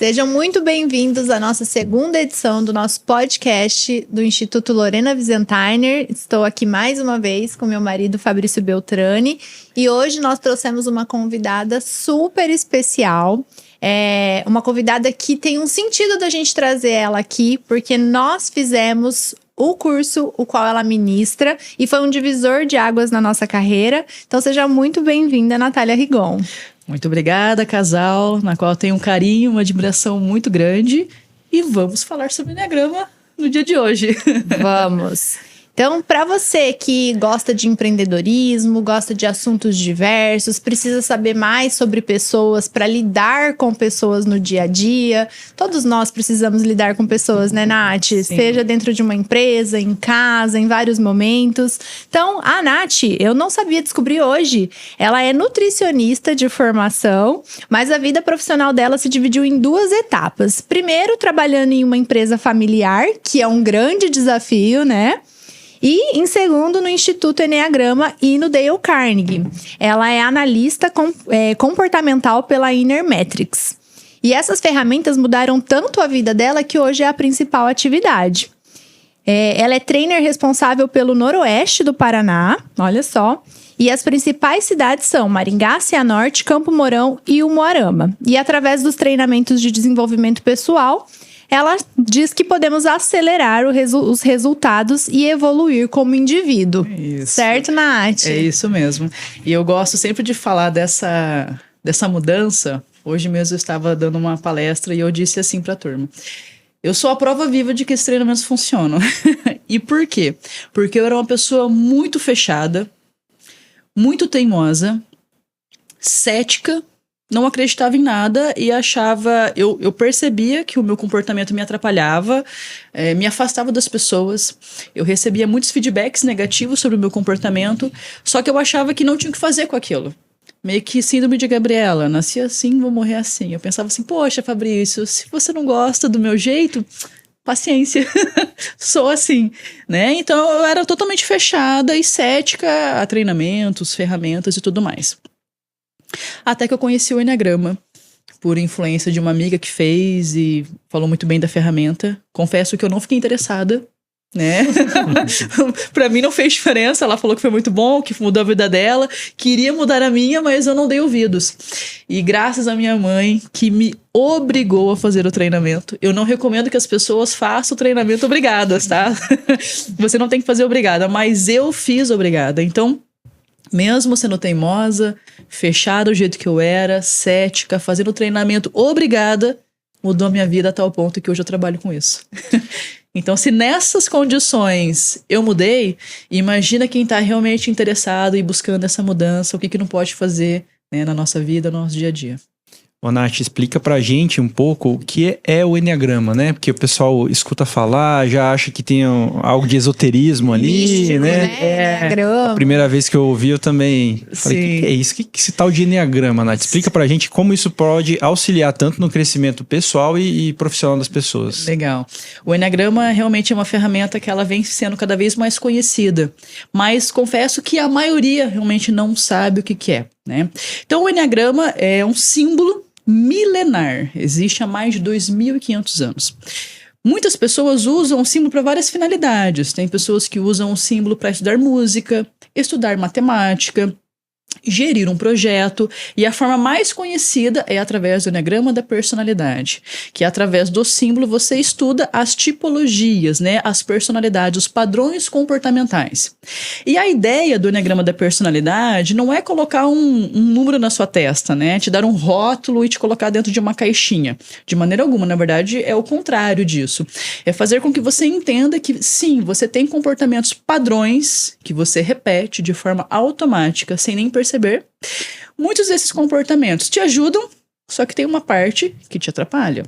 Sejam muito bem-vindos à nossa segunda edição do nosso podcast do Instituto Lorena Wiesentheimer. Estou aqui mais uma vez com meu marido Fabrício Beltrani e hoje nós trouxemos uma convidada super especial. Uma convidada que tem um sentido da gente trazer ela aqui, porque nós fizemos o curso o qual ela ministra e foi um divisor de águas na nossa carreira. Então seja muito bem-vinda, Natália Rigon. Muito obrigada, casal, na qual eu tenho um carinho, uma admiração muito grande. E vamos falar sobre Enneagrama no dia de hoje. Vamos! Então, para você que gosta de empreendedorismo, gosta de assuntos diversos, precisa saber mais sobre pessoas para lidar com pessoas no dia a dia. Todos nós precisamos lidar com pessoas, né, Nath? Sim. Seja dentro de uma empresa, em casa, em vários momentos. Então, a Nath, eu não sabia descobrir hoje. Ela é nutricionista de formação, mas a vida profissional dela se dividiu em duas etapas. Primeiro, trabalhando em uma empresa familiar, que é um grande desafio, né? E, em segundo, no Instituto Enneagrama e no Dale Carnegie. Ela é analista comportamental pela Inner Metrics. E essas ferramentas mudaram tanto a vida dela que hoje é a principal atividade. Ela é trainer responsável pelo Noroeste do Paraná, olha só. E as principais cidades são Maringá, Cianorte, Campo Mourão e Umuarama. E através dos treinamentos de desenvolvimento pessoal, ela diz que podemos acelerar os resultados e evoluir como indivíduo. Isso. Certo, Nath? É isso mesmo. E eu gosto sempre de falar dessa mudança. Hoje mesmo eu estava dando uma palestra e eu disse assim para a turma: eu sou a prova viva de que esses treinamentos funcionam. E por quê? Porque eu era uma pessoa muito fechada, muito teimosa, cética, não acreditava em nada e achava... Eu percebia que o meu comportamento me atrapalhava, me afastava das pessoas. Eu recebia muitos feedbacks negativos sobre o meu comportamento, só que eu achava que não tinha o que fazer com aquilo. Meio que síndrome de Gabriela, nasci assim, vou morrer assim. Eu pensava assim, poxa, Fabrício, se você não gosta do meu jeito, paciência, sou assim, né? Então eu era totalmente fechada e cética a treinamentos, ferramentas e tudo mais. Até que eu conheci o Enneagrama, por influência de uma amiga que fez e falou muito bem da ferramenta. Confesso que eu não fiquei interessada, né? Pra mim não fez diferença. Ela falou que foi muito bom, que mudou a vida dela, queria mudar a minha, mas eu não dei ouvidos. E graças à minha mãe, que me obrigou a fazer o treinamento. Eu não recomendo que as pessoas façam o treinamento obrigadas, tá? Você não tem que fazer obrigada, mas eu fiz obrigada. Então, mesmo sendo teimosa, fechada do jeito que eu era, cética, fazendo treinamento obrigada, mudou a minha vida a tal ponto que hoje eu trabalho com isso. Então, se nessas condições eu mudei, imagina quem está realmente interessado e buscando essa mudança, o que não pode fazer, né, na nossa vida, no nosso dia a dia. Ô, Nath, explica pra gente um pouco o que é o Enneagrama, né? Porque o pessoal escuta falar, já acha que tem algo de esoterismo ali, Místico, né? Enneagrama. A primeira vez que eu ouvi, eu também falei, o que é isso? Que esse tal de Enneagrama, Nath? Explica pra gente como isso pode auxiliar tanto no crescimento pessoal e profissional das pessoas. Legal. O Enneagrama realmente é uma ferramenta que ela vem sendo cada vez mais conhecida, mas confesso que a maioria realmente não sabe o que é, né? Então, o Enneagrama é um símbolo milenar, existe há mais de 2.500 anos. Muitas pessoas usam o símbolo para várias finalidades. Tem pessoas que usam o símbolo para estudar música, estudar matemática, gerir um projeto, e a forma mais conhecida é através do Enneagrama da personalidade, que através do símbolo você estuda as tipologias, né, as personalidades, os padrões comportamentais. E a ideia do Enneagrama da personalidade não é colocar um número na sua testa, né, te dar um rótulo e te colocar dentro de uma caixinha. De maneira alguma, na verdade, é o contrário disso. É fazer com que você entenda que, sim, você tem comportamentos padrões que você repete de forma automática, sem nem perceber. Muitos desses comportamentos te ajudam, só que tem uma parte que te atrapalha.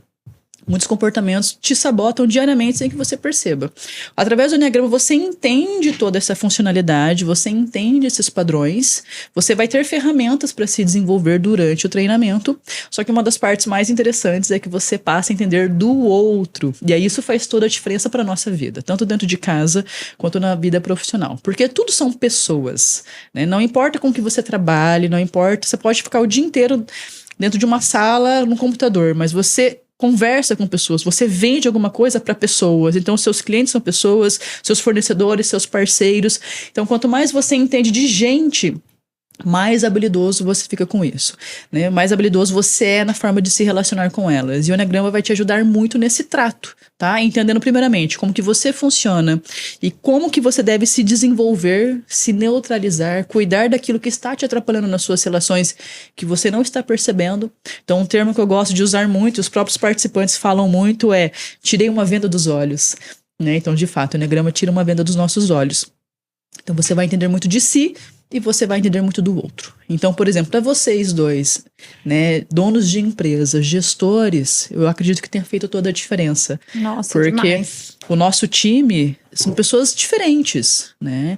Muitos comportamentos te sabotam diariamente sem que você perceba. Através do Enneagrama você entende toda essa funcionalidade, você entende esses padrões, você vai ter ferramentas para se desenvolver durante o treinamento, só que uma das partes mais interessantes é que você passa a entender do outro. E aí isso faz toda a diferença para a nossa vida, tanto dentro de casa quanto na vida profissional. Porque tudo são pessoas, né? Não importa com que você trabalhe, não importa, você pode ficar o dia inteiro dentro de uma sala, no computador, mas você conversa com pessoas, você vende alguma coisa para pessoas. Então, seus clientes são pessoas, seus fornecedores, seus parceiros. Então, quanto mais você entende de gente, mais habilidoso você fica com isso, né? Mais habilidoso você é na forma de se relacionar com elas. E o Enneagrama vai te ajudar muito nesse trato, tá? Entendendo primeiramente como que você funciona e como que você deve se desenvolver, se neutralizar, cuidar daquilo que está te atrapalhando nas suas relações que você não está percebendo. Então, um termo que eu gosto de usar muito, os próprios participantes falam muito, é tirei uma venda dos olhos, né? Então, de fato, o Enneagrama tira uma venda dos nossos olhos. Então, você vai entender muito de si e você vai entender muito do outro. Então, por exemplo, para vocês dois, né, donos de empresas, gestores, eu acredito que tenha feito toda a diferença. Nossa, porque demais. o nosso time são pessoas diferentes, né?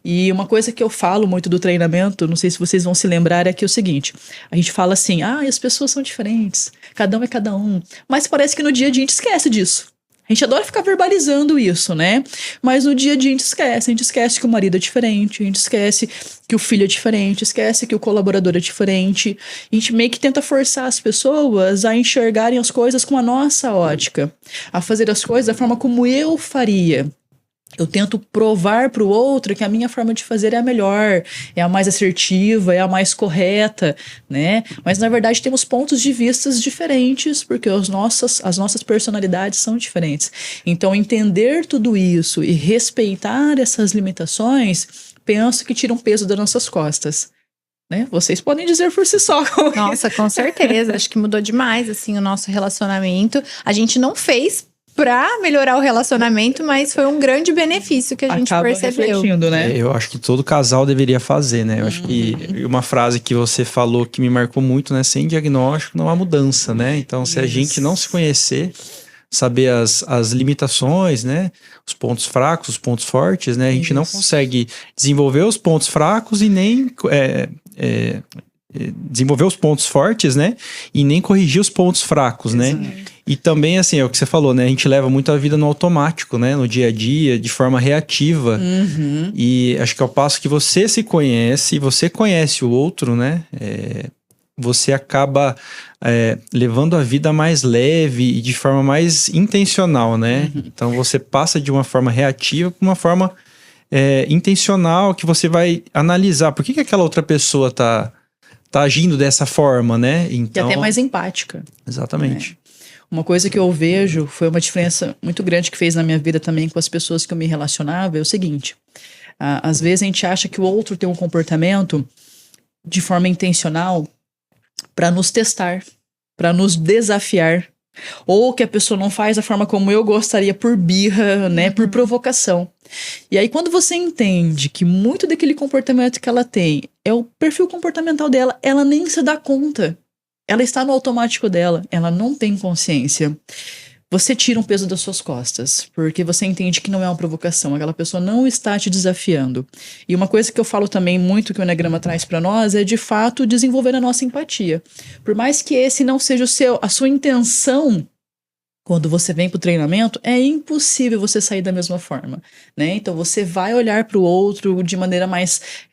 E uma coisa que eu falo muito do treinamento, não sei se vocês vão se lembrar, é que é o seguinte, a gente fala assim, as pessoas são diferentes, cada um é cada um, mas parece que no dia a dia a gente esquece disso. A gente adora ficar verbalizando isso, né? Mas no dia a dia a gente esquece que o marido é diferente, a gente esquece que o filho é diferente, esquece que o colaborador é diferente. A gente meio que tenta forçar as pessoas a enxergarem as coisas com a nossa ótica, a fazer as coisas da forma como eu faria. Eu tento provar para o outro que a minha forma de fazer é a melhor, é a mais assertiva, é a mais correta, né? Mas, na verdade, temos pontos de vista diferentes, porque as nossas personalidades são diferentes. Então, entender tudo isso e respeitar essas limitações, penso que tira um peso das nossas costas. Né? Vocês podem dizer por si só. Nossa, com certeza. Acho que mudou demais, assim, o nosso relacionamento. A gente não fez pra melhorar o relacionamento, mas foi um grande benefício que a gente percebeu. Né? Eu acho que todo casal deveria fazer, né? Eu acho que uma frase que você falou que me marcou muito, né? Sem diagnóstico não há mudança, né? Então, se a gente não se conhecer, saber as limitações, né? Os pontos fracos, os pontos fortes, né? A gente não consegue desenvolver os pontos fracos e nem... desenvolver os pontos fortes, né? E nem corrigir os pontos fracos, né? E também, assim, é o que você falou, né? A gente leva muito a vida no automático, né? No dia a dia, de forma reativa. E acho que ao passo que você se conhece, você conhece o outro, né? Você acaba levando a vida mais leve e de forma mais intencional, né? Então, você passa de uma forma reativa para uma forma intencional, que você vai analisar. Por que aquela outra pessoa tá agindo dessa forma, né? Então, e até mais empática. Exatamente. Uma coisa que eu vejo, foi uma diferença muito grande que fez na minha vida também com as pessoas que eu me relacionava, é o seguinte, às vezes a gente acha que o outro tem um comportamento de forma intencional para nos testar, para nos desafiar, ou que a pessoa não faz da forma como eu gostaria por birra, né, por provocação. E aí quando você entende que muito daquele comportamento que ela tem é o perfil comportamental dela, ela nem se dá conta. Ela está no automático dela, ela não tem consciência. Você tira um peso das suas costas, porque você entende que não é uma provocação, aquela pessoa não está te desafiando. E uma coisa que eu falo também muito que o Enneagrama traz para nós é, de fato, desenvolver a nossa empatia. Por mais que esse não seja a sua intenção, quando você vem para o treinamento, é impossível você sair da mesma forma, né? Então, você vai olhar para o outro de maneira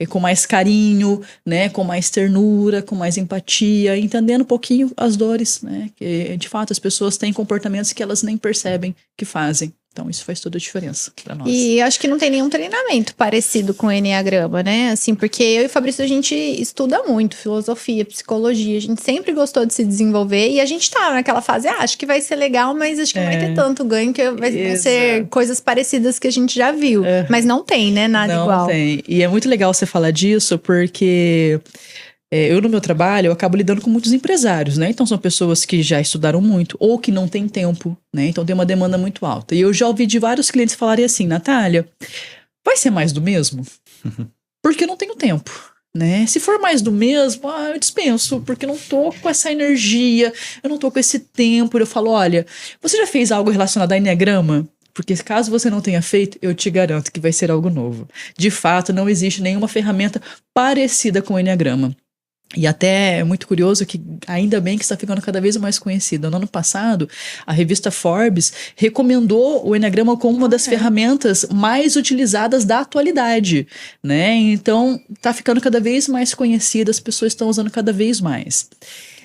com mais carinho, né? Com mais ternura, com mais empatia, entendendo um pouquinho as dores, né? Que, de fato, as pessoas têm comportamentos que elas nem percebem que fazem. Então, isso faz toda a diferença para nós. E acho que não tem nenhum treinamento parecido com o Enneagrama, né? Assim, porque eu e o Fabrício, a gente estuda muito filosofia, psicologia. A gente sempre gostou de se desenvolver. E a gente tá naquela fase, acho que vai ser legal, mas acho que não vai ter tanto ganho, que vão ser coisas parecidas que a gente já viu. Mas não tem, né? Nada igual. Não tem. E é muito legal você falar disso, porque... eu, no meu trabalho, eu acabo lidando com muitos empresários, né? Então, são pessoas que já estudaram muito ou que não têm tempo, né? Então, tem uma demanda muito alta. E eu já ouvi de vários clientes falarem assim, Natália, vai ser mais do mesmo? Porque eu não tenho tempo, né? Se for mais do mesmo, eu dispenso, porque eu não tô com essa energia, eu não tô com esse tempo. Eu falo, olha, você já fez algo relacionado a Enneagrama? Porque caso você não tenha feito, eu te garanto que vai ser algo novo. De fato, não existe nenhuma ferramenta parecida com o Enneagrama. E até é muito curioso que ainda bem que está ficando cada vez mais conhecida. No ano passado, a revista Forbes recomendou o Enneagrama como uma das ferramentas mais utilizadas da atualidade, né? Então, está ficando cada vez mais conhecida, as pessoas estão usando cada vez mais.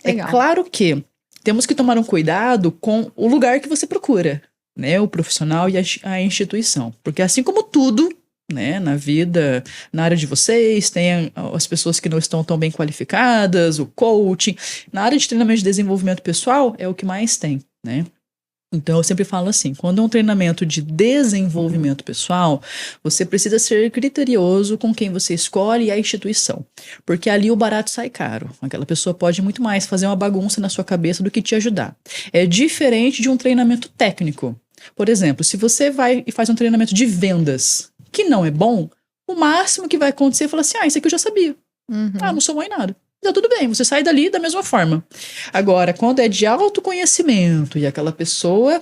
Legal. É claro que temos que tomar um cuidado com o lugar que você procura, né? O profissional e a instituição. Porque assim como tudo, né, na vida, na área de vocês, tem as pessoas que não estão tão bem qualificadas, o coaching. Na área de treinamento de desenvolvimento pessoal, é o que mais tem, né? Então, eu sempre falo assim, quando é um treinamento de desenvolvimento pessoal, você precisa ser criterioso com quem você escolhe e a instituição. Porque ali o barato sai caro. Aquela pessoa pode muito mais fazer uma bagunça na sua cabeça do que te ajudar. É diferente de um treinamento técnico. Por exemplo, se você vai e faz um treinamento de vendas, que não é bom, o máximo que vai acontecer é falar assim, isso aqui eu já sabia. Não sou bom em nada. Então, tudo bem, você sai dali da mesma forma. Agora, quando é de autoconhecimento e aquela pessoa,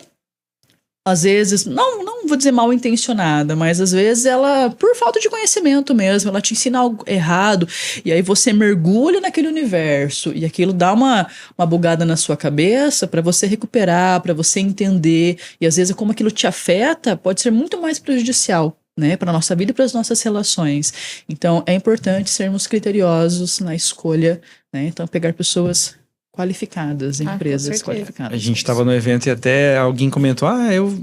às vezes, não vou dizer mal intencionada, mas às vezes ela, por falta de conhecimento mesmo, ela te ensina algo errado, e aí você mergulha naquele universo, e aquilo dá uma bugada na sua cabeça para você recuperar, para você entender, e às vezes como aquilo te afeta, pode ser muito mais prejudicial, né, para a nossa vida e para as nossas relações. Então, é importante sermos criteriosos na escolha, né? Então, pegar pessoas qualificadas, empresas qualificadas. A gente estava no evento e até alguém comentou,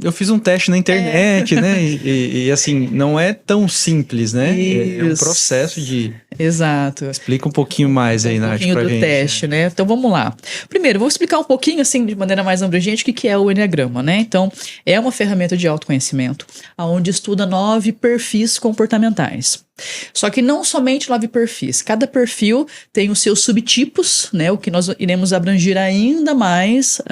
eu fiz um teste na internet, né? E assim, não é tão simples, né? É um processo de... Exato. Explica um pouquinho mais aí, Nath, pra gente. Um pouquinho do teste, né? Então, vamos lá. Primeiro, vou explicar um pouquinho, assim, de maneira mais abrangente, o que é o Enneagrama, né? Então, é uma ferramenta de autoconhecimento, onde estuda 9 perfis comportamentais. Só que não somente 9 perfis. Cada perfil tem os seus subtipos, né? O que nós iremos abranger ainda mais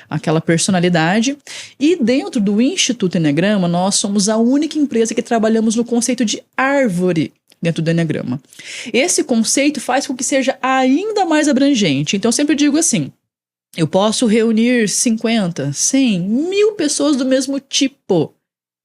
aquela personalidade. E dentro do Instituto Enneagrama, nós somos a única empresa que trabalhamos no conceito de árvore dentro do Enneagrama. Esse conceito faz com que seja ainda mais abrangente. Então, eu sempre digo assim, eu posso reunir 50, 100, 1000 pessoas do mesmo tipo.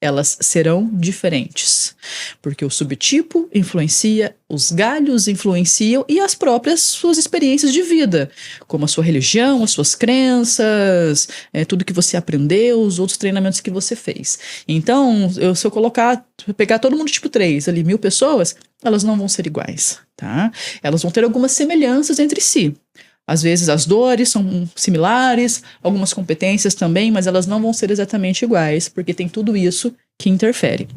Elas serão diferentes, porque o subtipo influencia, os galhos influenciam e as próprias suas experiências de vida, como a sua religião, as suas crenças, tudo que você aprendeu, os outros treinamentos que você fez. Então, se eu pegar todo mundo tipo 3, ali 1000 pessoas, elas não vão ser iguais, tá? Elas vão ter algumas semelhanças entre si. Às vezes as dores são similares, algumas competências também, mas elas não vão ser exatamente iguais, porque tem tudo isso que interfere.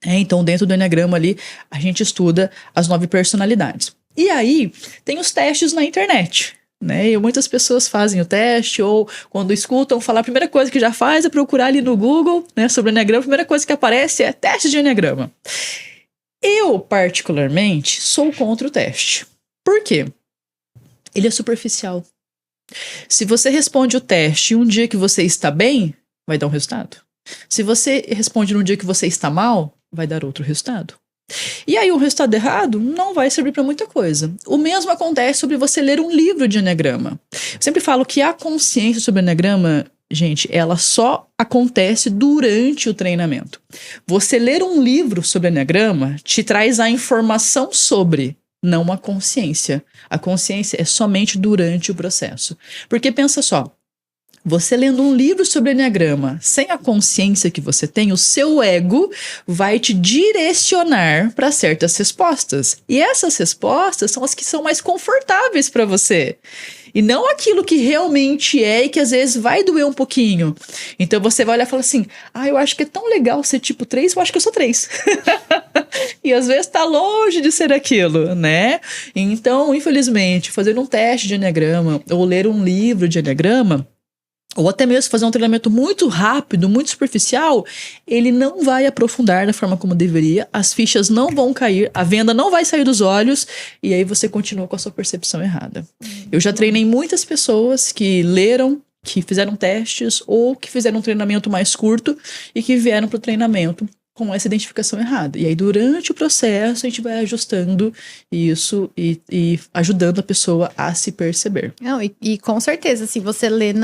Então, dentro do Enneagrama ali, a gente estuda as 9 personalidades. E aí, tem os testes na internet, né? E muitas pessoas fazem o teste, ou quando escutam falar, a primeira coisa que já faz é procurar ali no Google, né, sobre o Enneagrama, a primeira coisa que aparece é teste de Enneagrama. Eu, particularmente, sou contra o teste. Por quê? Ele é superficial. Se você responde o teste um dia que você está bem, vai dar um resultado. Se você responde no dia que você está mal, vai dar outro resultado. E aí, o resultado errado não vai servir para muita coisa. O mesmo acontece sobre você ler um livro de Enneagrama. Eu sempre falo que a consciência sobre o Enneagrama, gente, ela só acontece durante o treinamento. Você ler um livro sobre Enneagrama te traz a informação sobre, não a consciência. A consciência é somente durante o processo. Porque pensa só, você lendo um livro sobre Enneagrama, sem a consciência que você tem, o seu ego vai te direcionar para certas respostas. E essas respostas são as que são mais confortáveis para você. E não aquilo que realmente é e que às vezes vai doer um pouquinho. Então você vai olhar e falar assim, eu acho que é tão legal ser tipo 3, eu acho que eu sou 3. E às vezes tá longe de ser aquilo, né? Então, infelizmente, fazer um teste de Enneagrama ou ler um livro de Enneagrama, ou até mesmo fazer um treinamento muito rápido, muito superficial, ele não vai aprofundar da forma como deveria, as fichas não vão cair, a venda não vai sair dos olhos, e aí você continua com a sua percepção errada. Eu já treinei muitas pessoas que leram, que fizeram testes, ou que fizeram um treinamento mais curto, e que vieram para o treinamento com essa identificação errada. E aí, durante o processo, a gente vai ajustando isso e ajudando a pessoa a se perceber. Não, e com certeza, se você ler,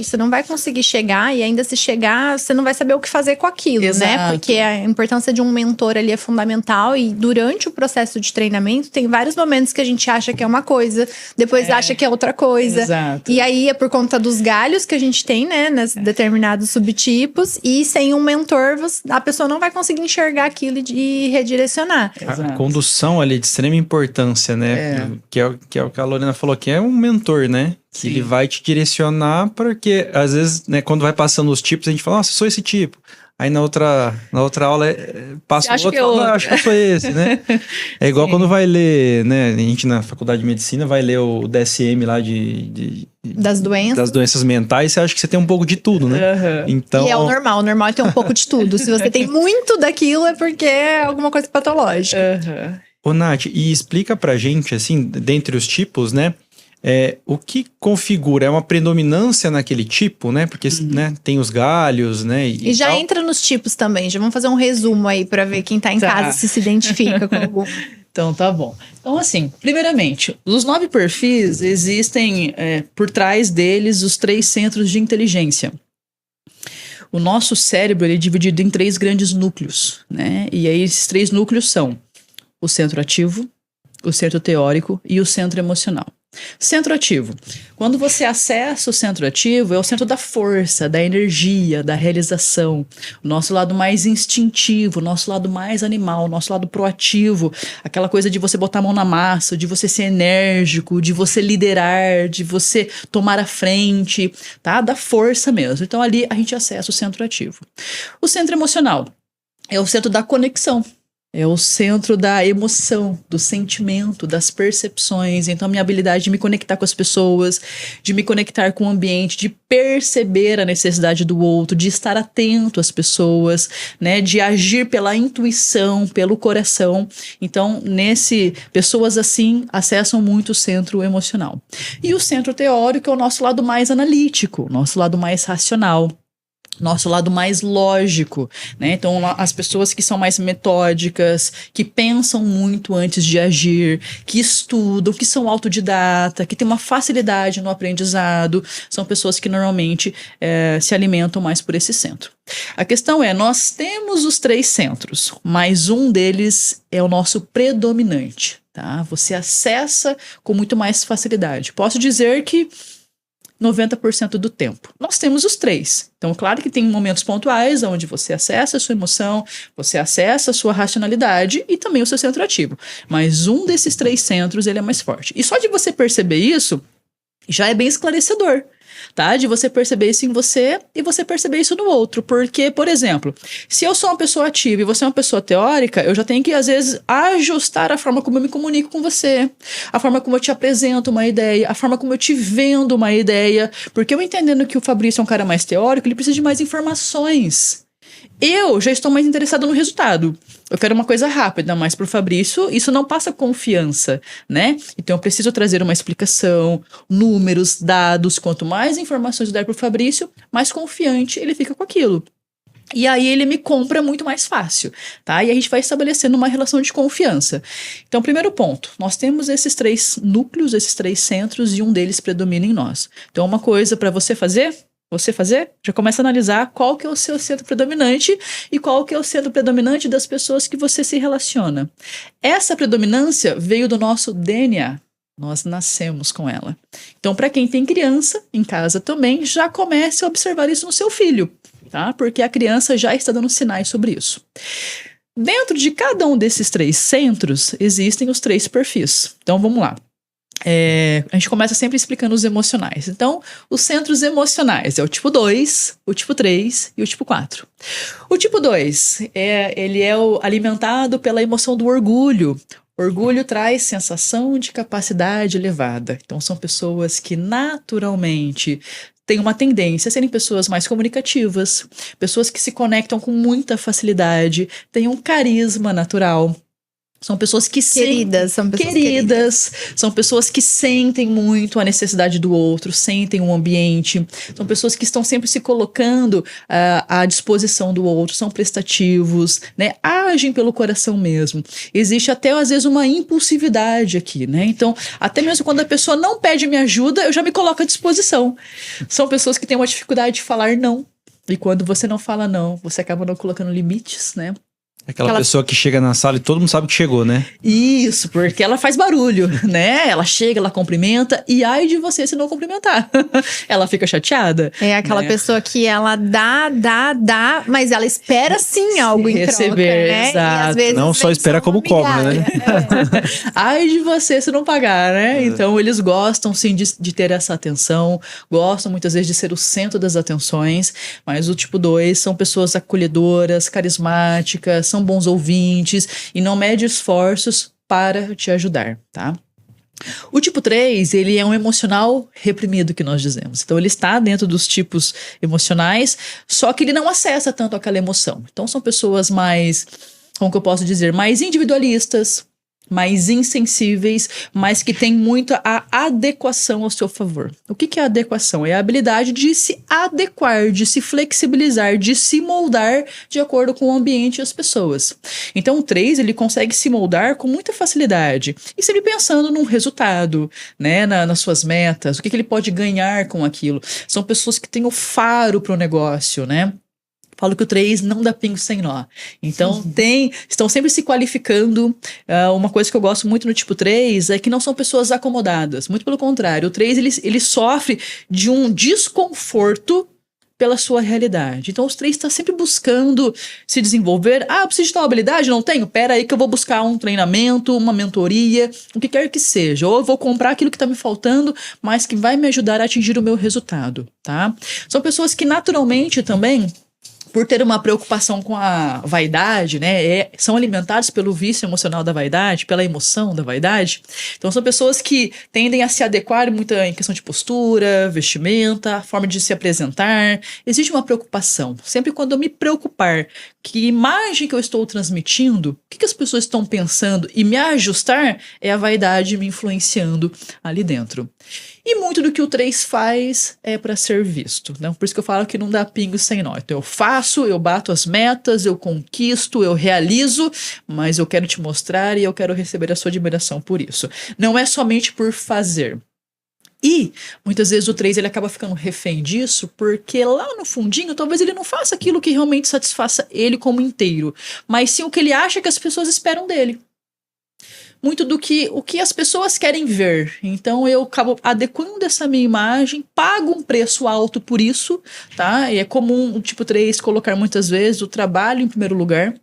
você não vai conseguir chegar, e ainda se chegar, você não vai saber o que fazer com aquilo, Exato. né? Porque a importância de um mentor ali é fundamental, e durante o processo de treinamento, tem vários momentos que a gente acha que é uma coisa, depois acha que é outra coisa. Exato. E aí, é por conta dos galhos que a gente tem, né? Nos determinados subtipos, e sem um mentor, a pessoa não vai vai conseguir enxergar aquilo e redirecionar. A condução ali é de extrema importância, né? Que é o que a Lorena falou, que é um mentor, né? Que Sim. ele vai te direcionar, porque às vezes, né, quando vai passando os tipos, a gente fala, nossa, eu sou esse tipo. Aí na outra aula passa o outro, não, acho que eu sou esse, né? É igual quando vai ler, né? A gente na faculdade de medicina vai ler o DSM lá das doenças mentais, você acha que você tem um pouco de tudo, né? Então, e é o normal é ter um pouco de tudo. Se você tem muito daquilo, é porque é alguma coisa patológica. Ô, Nath, e explica pra gente, assim, dentre os tipos, né? O que configura? É uma predominância naquele tipo, né? Porque né, tem os galhos, né? E já entra nos tipos também. Já vamos fazer um resumo aí pra ver quem tá em casa se identifica com algum. Então, tá bom. Então, assim, primeiramente, os 9 perfis existem por trás deles os 3 centros de inteligência. O nosso cérebro ele é dividido em 3 grandes núcleos, né? E aí esses 3 núcleos são o centro ativo, o centro teórico e o centro emocional. Centro ativo. Quando você acessa o centro ativo, é o centro da força, da energia, da realização. O nosso lado mais instintivo, o nosso lado mais animal, o nosso lado proativo. Aquela coisa de você botar a mão na massa, de você ser enérgico, de você liderar, de você tomar a frente, tá? Da força mesmo. Então ali a gente acessa o centro ativo. O centro emocional é o centro da conexão. É o centro da emoção, do sentimento, das percepções. Então, a minha habilidade de me conectar com as pessoas, de me conectar com o ambiente, de perceber a necessidade do outro, de estar atento às pessoas, né? De agir pela intuição, pelo coração. Então, pessoas assim acessam muito o centro emocional. E o centro teórico é o nosso lado mais analítico, o nosso lado mais racional. Nosso lado mais lógico, né? Então, as pessoas que são mais metódicas, que pensam muito antes de agir, que estudam, que são autodidata, que têm uma facilidade no aprendizado, são pessoas que normalmente se alimentam mais por esse centro. A questão é, nós temos os 3 centros, mas um deles é o nosso predominante, tá? Você acessa com muito mais facilidade. Posso dizer que 90% do tempo. Nós temos os 3. Então, claro que tem momentos pontuais onde você acessa a sua emoção, você acessa a sua racionalidade e também o seu centro ativo. Mas um desses 3 centros, ele é mais forte. E só de você perceber isso, já é bem esclarecedor, tá? De você perceber isso em você e você perceber isso no outro. Porque, por exemplo, se eu sou uma pessoa ativa e você é uma pessoa teórica, eu já tenho que, às vezes, ajustar a forma como eu me comunico com você, a forma como eu te apresento uma ideia, a forma como eu te vendo uma ideia. Porque eu entendendo que o Fabrício é um cara mais teórico, ele precisa de mais informações. Eu já estou mais interessada no resultado. Eu quero uma coisa rápida, mas para o Fabrício isso não passa confiança, né? Então eu preciso trazer uma explicação, números, dados. Quanto mais informações eu der para o Fabrício, mais confiante ele fica com aquilo. E aí ele me compra muito mais fácil, tá? E a gente vai estabelecendo uma relação de confiança. Então, primeiro ponto, nós temos esses 3 núcleos, esses 3 centros e um deles predomina em nós. Então, uma coisa para você fazer, já começa a analisar qual que é o seu centro predominante e qual que é o centro predominante das pessoas que você se relaciona. Essa predominância veio do nosso DNA. Nós nascemos com ela. Então, para quem tem criança em casa também, já comece a observar isso no seu filho, tá? Porque a criança já está dando sinais sobre isso. Dentro de cada um desses 3 centros, existem os 3 perfis. Então, vamos lá. A gente começa sempre explicando os emocionais. Então, os centros emocionais é o tipo 2, o tipo 3 e o tipo 4. O tipo 2, ele é alimentado pela emoção do orgulho. Orgulho traz sensação de capacidade elevada. Então, são pessoas que naturalmente têm uma tendência a serem pessoas mais comunicativas, pessoas que se conectam com muita facilidade, têm um carisma natural. São pessoas que são pessoas que sentem muito a necessidade do outro, sentem o ambiente, são pessoas que estão sempre se colocando à disposição do outro, são prestativos, né? Agem pelo coração mesmo. Existe até, às vezes, uma impulsividade aqui, né? Então, até mesmo quando a pessoa não pede minha ajuda, eu já me coloco à disposição. São pessoas que têm uma dificuldade de falar não. E quando você não fala não, você acaba não colocando limites, né? Aquela pessoa que chega na sala e todo mundo sabe que chegou, né? Isso, porque ela faz barulho, né? Ela chega, ela cumprimenta, e ai de você se não cumprimentar. Ela fica chateada. É aquela pessoa que ela dá, mas ela espera sim algo em troca, né? Exato. E às vezes Não só espera como cobra, né? Ai de você se não pagar, né? Então eles gostam sim de ter essa atenção, gostam muitas vezes de ser o centro das atenções, mas o tipo 2 são pessoas acolhedoras, carismáticas, são bons ouvintes e não mede esforços para te ajudar, tá? O tipo 3, ele é um emocional reprimido, que nós dizemos. Então, ele está dentro dos tipos emocionais, só que ele não acessa tanto aquela emoção. Então, são pessoas mais, como que eu posso dizer, mais individualistas, mais insensíveis, mas que têm muito a adequação ao seu favor. O que é a adequação? É a habilidade de se adequar, de se flexibilizar, de se moldar de acordo com o ambiente e as pessoas. Então o 3, ele consegue se moldar com muita facilidade e sempre pensando num resultado, né, nas suas metas, o que ele pode ganhar com aquilo. São pessoas que têm o faro para o negócio, né? Falo que o 3 não dá pingo sem nó. Então, estão sempre se qualificando. Uma coisa que eu gosto muito no tipo 3 é que não são pessoas acomodadas. Muito pelo contrário. O 3, ele sofre de um desconforto pela sua realidade. Então, os 3 estão sempre buscando se desenvolver. Ah, eu preciso de tal habilidade? Não tenho? Pera aí que eu vou buscar um treinamento, uma mentoria, o que quer que seja. Ou eu vou comprar aquilo que está me faltando, mas que vai me ajudar a atingir o meu resultado, tá? São pessoas que naturalmente também, por ter uma preocupação com a vaidade, né, são alimentados pelo vício emocional da vaidade, pela emoção da vaidade. Então são pessoas que tendem a se adequar muito em questão de postura, vestimenta, forma de se apresentar. Existe uma preocupação. Sempre quando eu me preocupar que imagem que eu estou transmitindo, o que as pessoas estão pensando e me ajustar, é a vaidade me influenciando ali dentro. E muito do que o 3 faz é para ser visto, né? Por isso que eu falo que não dá pingo sem nó. Então eu faço, eu bato as metas, eu conquisto, eu realizo, mas eu quero te mostrar e eu quero receber a sua admiração por isso. Não é somente por fazer. E muitas vezes o 3 ele acaba ficando refém disso, porque lá no fundinho talvez ele não faça aquilo que realmente satisfaça ele como inteiro, mas sim o que ele acha que as pessoas esperam dele. Muito do que o que as pessoas querem ver. Então eu acabo adequando essa minha imagem, pago um preço alto por isso, tá? E é comum o tipo 3 colocar muitas vezes o trabalho em primeiro lugar,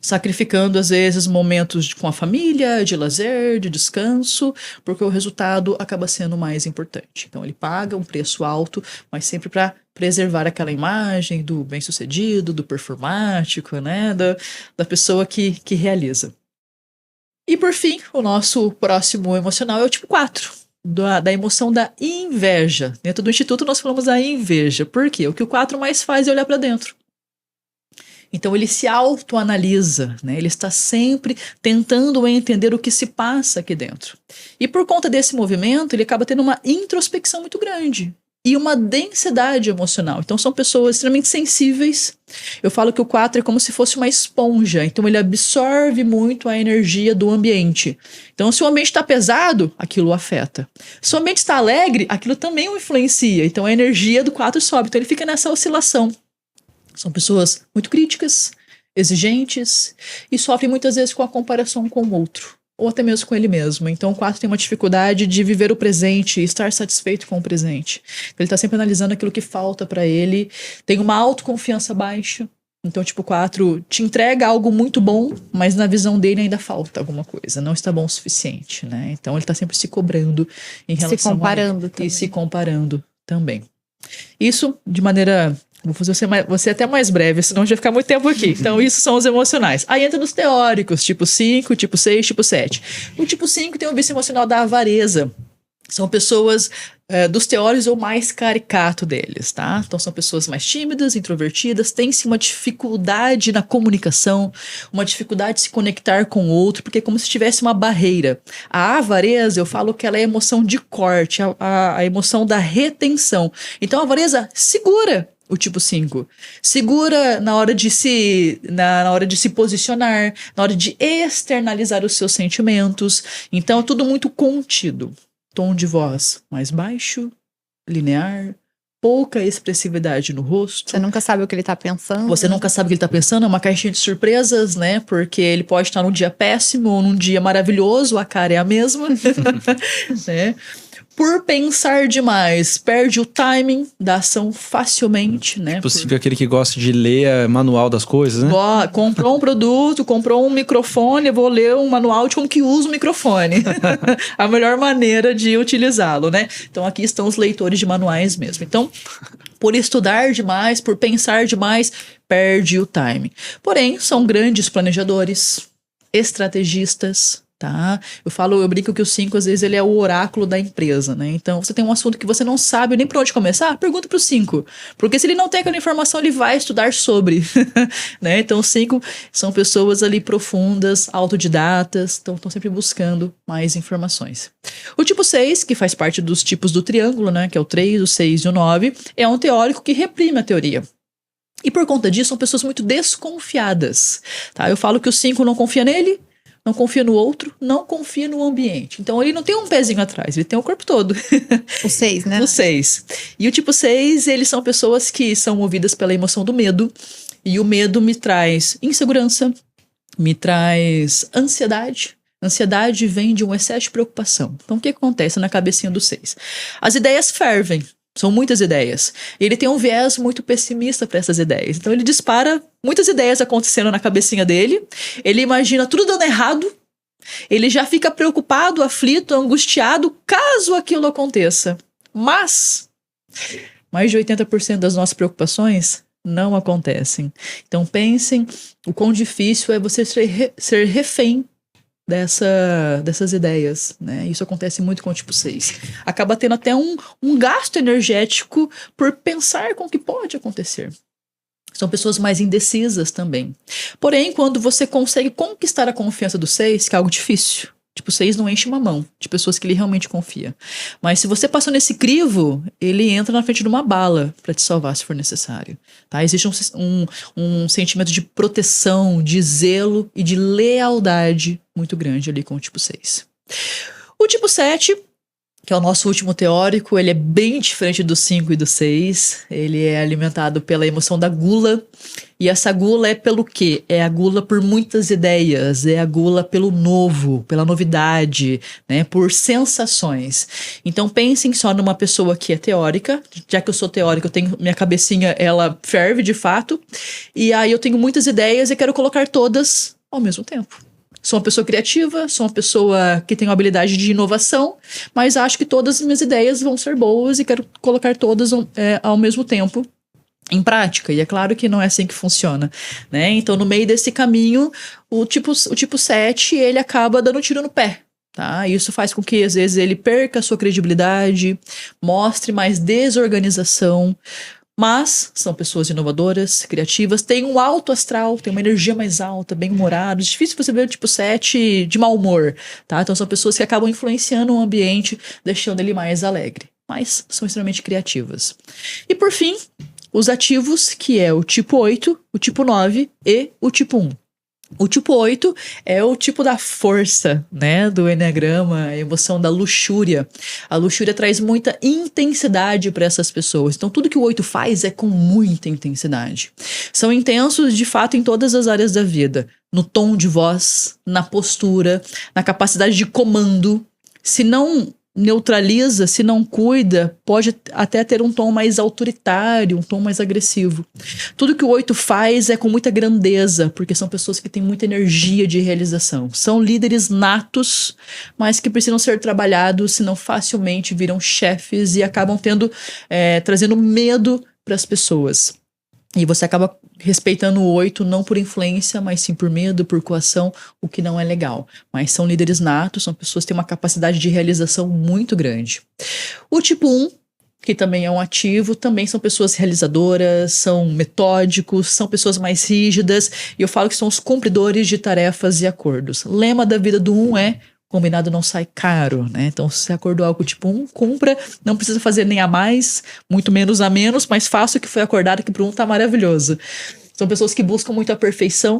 sacrificando às vezes momentos com a família, de lazer, de descanso, porque o resultado acaba sendo mais importante. Então ele paga um preço alto, mas sempre para preservar aquela imagem do bem-sucedido, do performático, né? Da pessoa que realiza. E por fim, o nosso próximo emocional é o tipo 4, da emoção da inveja. Dentro do Instituto nós falamos da inveja. Por quê? O que o 4 mais faz é olhar para dentro. Então ele se autoanalisa, né? Ele está sempre tentando entender o que se passa aqui dentro. E por conta desse movimento, ele acaba tendo uma introspecção muito grande e uma densidade emocional. Então são pessoas extremamente sensíveis. Eu falo que o 4 é como se fosse uma esponja, então ele absorve muito a energia do ambiente. Então se o ambiente está pesado, aquilo o afeta. Se o ambiente está alegre, aquilo também o influencia. Então a energia do 4 sobe, então ele fica nessa oscilação. São pessoas muito críticas, exigentes e sofrem muitas vezes com a comparação com o outro, ou até mesmo com ele mesmo. Então o 4 tem uma dificuldade de viver o presente e estar satisfeito com o presente. Ele está sempre analisando aquilo que falta para ele, tem uma autoconfiança baixa. Então tipo 4 te entrega algo muito bom, mas na visão dele ainda falta alguma coisa, não está bom o suficiente, né? Então ele está sempre se cobrando em relação se comparando e se comparando também. Isso de maneira... Vou fazer você até mais breve, senão a gente vai ficar muito tempo aqui. Então, isso são os emocionais. Aí entra nos teóricos, tipo 5, tipo 6, tipo 7. O tipo 5 tem o vício emocional da avareza. São pessoas dos teóricos ou mais caricato deles, tá? Então, são pessoas mais tímidas, introvertidas, têm-se uma dificuldade na comunicação, uma dificuldade de se conectar com o outro, porque é como se tivesse uma barreira. A avareza, eu falo que ela é a emoção de corte, a emoção da retenção. Então, a avareza segura o tipo 5. Segura na hora de se posicionar, na hora de externalizar os seus sentimentos. Então, é tudo muito contido. Tom de voz mais baixo, linear, pouca expressividade no rosto. Você nunca sabe o que ele tá pensando. Você nunca sabe o que ele tá pensando, é uma caixinha de surpresas, né? Porque ele pode estar num dia péssimo ou num dia maravilhoso, a cara é a mesma, né? Por pensar demais, perde o timing da ação facilmente, né? Possível aquele que gosta de ler manual das coisas, né? Comprou um produto, comprou um microfone, eu vou ler um manual de como que usa o microfone. A melhor maneira de utilizá-lo, né? Então aqui estão os leitores de manuais mesmo. Então, por estudar demais, por pensar demais, perde o timing. Porém, são grandes planejadores, estrategistas, tá? Eu brinco que o 5, às vezes, ele é o oráculo da empresa, né? Então, você tem um assunto que você não sabe nem por onde começar, pergunta pro 5. Porque se ele não tem aquela informação, ele vai estudar sobre, né? Então, os 5 são pessoas ali profundas, autodidatas, então estão sempre buscando mais informações. O tipo 6, que faz parte dos tipos do triângulo, né? Que é o 3, o 6 e o 9, é um teórico que reprime a teoria. E por conta disso, são pessoas muito desconfiadas, tá? Eu falo que o 5 não confia nele, não confia no outro, não confia no ambiente. Então, ele não tem um pezinho atrás, ele tem o corpo todo. O 6, né? O 6. E o tipo 6, eles são pessoas que são movidas pela emoção do medo. E o medo me traz insegurança, me traz ansiedade. Ansiedade vem de um excesso de preocupação. Então, o que acontece na cabecinha do 6? As ideias fervem. São muitas ideias. Ele tem um viés muito pessimista para essas ideias. Então ele dispara muitas ideias acontecendo na cabecinha dele. Ele imagina tudo dando errado. Ele já fica preocupado, aflito, angustiado caso aquilo aconteça. Mas mais de 80% das nossas preocupações não acontecem. Então pensem o quão difícil é você ser refém dessas ideias, né? Isso acontece muito com o tipo 6. Acaba tendo até um gasto energético por pensar com o que pode acontecer. São pessoas mais indecisas também. Porém, quando você consegue conquistar a confiança do 6, que é algo difícil, tipo 6 não enche uma mão de pessoas que ele realmente confia. Mas se você passou nesse crivo, ele entra na frente de uma bala para te salvar se for necessário. Tá? Existe um sentimento de proteção, de zelo e de lealdade muito grande ali com o tipo 6. O tipo 7, que é o nosso último teórico, ele é bem diferente do 5 e do 6. Ele é alimentado pela emoção da gula. E essa gula é pelo quê? É a gula por muitas ideias, é a gula pelo novo, pela novidade, né? Por sensações. Então pensem só numa pessoa que é teórica. Já que eu sou teórica, eu tenho minha cabecinha, ela ferve de fato. E aí eu tenho muitas ideias e quero colocar todas ao mesmo tempo. Sou uma pessoa criativa, sou uma pessoa que tem uma habilidade de inovação, mas acho que todas as minhas ideias vão ser boas e quero colocar todas ao mesmo tempo em prática. E é claro que não é assim que funciona, né? Então, no meio desse caminho, o tipo 7, ele acaba dando um tiro no pé. Tá? Isso faz com que, às vezes, ele perca a sua credibilidade, mostre mais desorganização. Mas são pessoas inovadoras, criativas, têm um alto astral, têm uma energia mais alta, bem-humorados. Difícil você ver o tipo 7 de mau humor, tá? Então são pessoas que acabam influenciando o ambiente, deixando ele mais alegre. Mas são extremamente criativas. E por fim, os ativos, que é o tipo 8, o tipo 9 e o tipo 1. O tipo 8 é o tipo da força, né, do eneagrama, a emoção da luxúria. A luxúria traz muita intensidade para essas pessoas. Então, tudo que o 8 faz é com muita intensidade. São intensos, de fato, em todas as áreas da vida. No tom de voz, na postura, na capacidade de comando. Se não neutraliza, se não cuida, pode até ter um tom mais autoritário, um tom mais agressivo. Tudo que o 8 faz é com muita grandeza, porque são pessoas que têm muita energia de realização. São líderes natos, mas que precisam ser trabalhados, senão facilmente viram chefes e acabam trazendo medo para as pessoas. E você acaba respeitando o 8 não por influência, mas sim por medo, por coação, o que não é legal. Mas são líderes natos, são pessoas que têm uma capacidade de realização muito grande. O tipo 1, que também é um ativo, também são pessoas realizadoras, são metódicos, são pessoas mais rígidas, e eu falo que são os cumpridores de tarefas e acordos. O lema da vida do 1 é: combinado não sai caro, né? Então, se você acordou algo tipo 1, cumpra, não precisa fazer nem a mais, muito menos a menos, mas faça o que foi acordado, que para 1 tá maravilhoso. São pessoas que buscam muito a perfeição,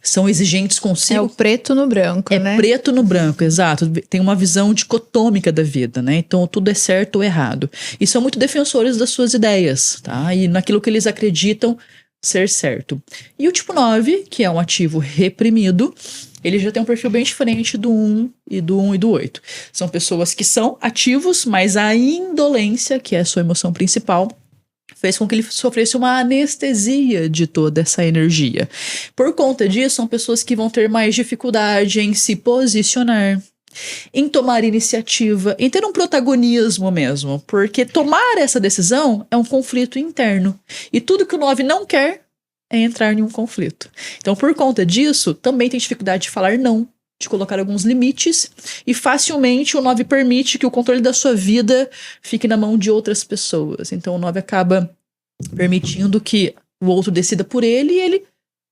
são exigentes consigo. É o preto no branco, né? É preto no branco, exato. Tem uma visão dicotômica da vida, né? Então, tudo é certo ou errado. E são muito defensores das suas ideias, tá? E naquilo que eles acreditam ser certo. E o tipo 9, que é um ativo reprimido, ele já tem um perfil bem diferente do 1 e do 8. São pessoas que são ativos, mas a indolência, que é a sua emoção principal, fez com que ele sofresse uma anestesia de toda essa energia. Por conta disso, são pessoas que vão ter mais dificuldade em se posicionar, em tomar iniciativa, em ter um protagonismo mesmo, porque tomar essa decisão é um conflito interno. E tudo que o 9 não quer é entrar em um conflito. Então, por conta disso, também tem dificuldade de falar não, de colocar alguns limites, e facilmente o 9 permite que o controle da sua vida fique na mão de outras pessoas. Então o 9 acaba permitindo que o outro decida por ele e ele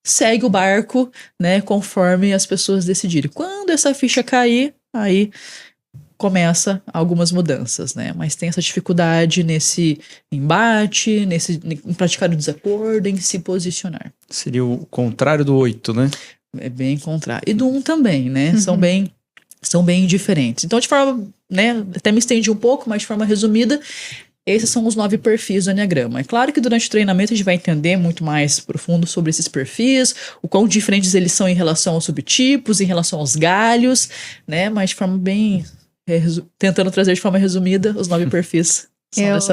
segue o barco, né, conforme as pessoas decidirem. Quando essa ficha cair, aí começa algumas mudanças, né? Mas tem essa dificuldade nesse embate, em praticar o desacordo, em se posicionar. Seria o contrário do 8, né? É bem contrário. E do 1 também, né? São bem diferentes. Então, de forma, né? Até me estendi um pouco, mas de forma resumida, esses são os 9 perfis do Enneagrama. É claro que durante o treinamento a gente vai entender muito mais profundo sobre esses perfis, o quão diferentes eles são em relação aos subtipos, em relação aos galhos, né? Mas de forma bem... tentando trazer de forma resumida os 9 perfis.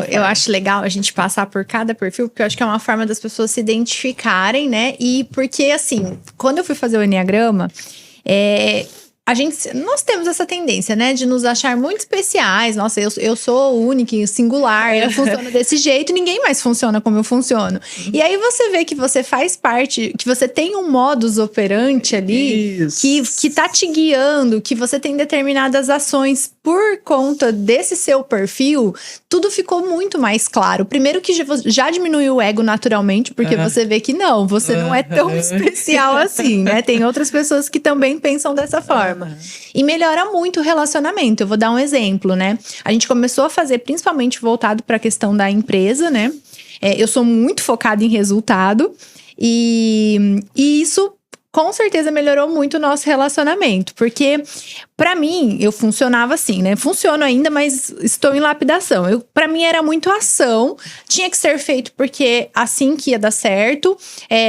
Eu acho legal a gente passar por cada perfil, porque eu acho que é uma forma das pessoas se identificarem, né? E porque, assim, quando eu fui fazer o Enneagrama, nós temos essa tendência, né? De nos achar muito especiais. Nossa, eu sou única e singular, eu funciono desse jeito, ninguém mais funciona como eu funciono. E aí você vê que você faz parte, que você tem um modus operandi ali, que tá te guiando, que você tem determinadas ações por conta desse seu perfil, tudo ficou muito mais claro. Primeiro que já diminuiu o ego naturalmente, porque você vê que você não é tão especial assim, né? Tem outras pessoas que também pensam dessa forma. E melhora muito o relacionamento. Eu vou dar um exemplo, né? A gente começou a fazer principalmente voltado para a questão da empresa, né? Eu sou muito focada em resultado e isso com certeza melhorou muito o nosso relacionamento, porque pra mim eu funcionava assim, né? Funciono ainda, mas estou em lapidação. Pra mim era muito ação, tinha que ser feito porque assim que ia dar certo,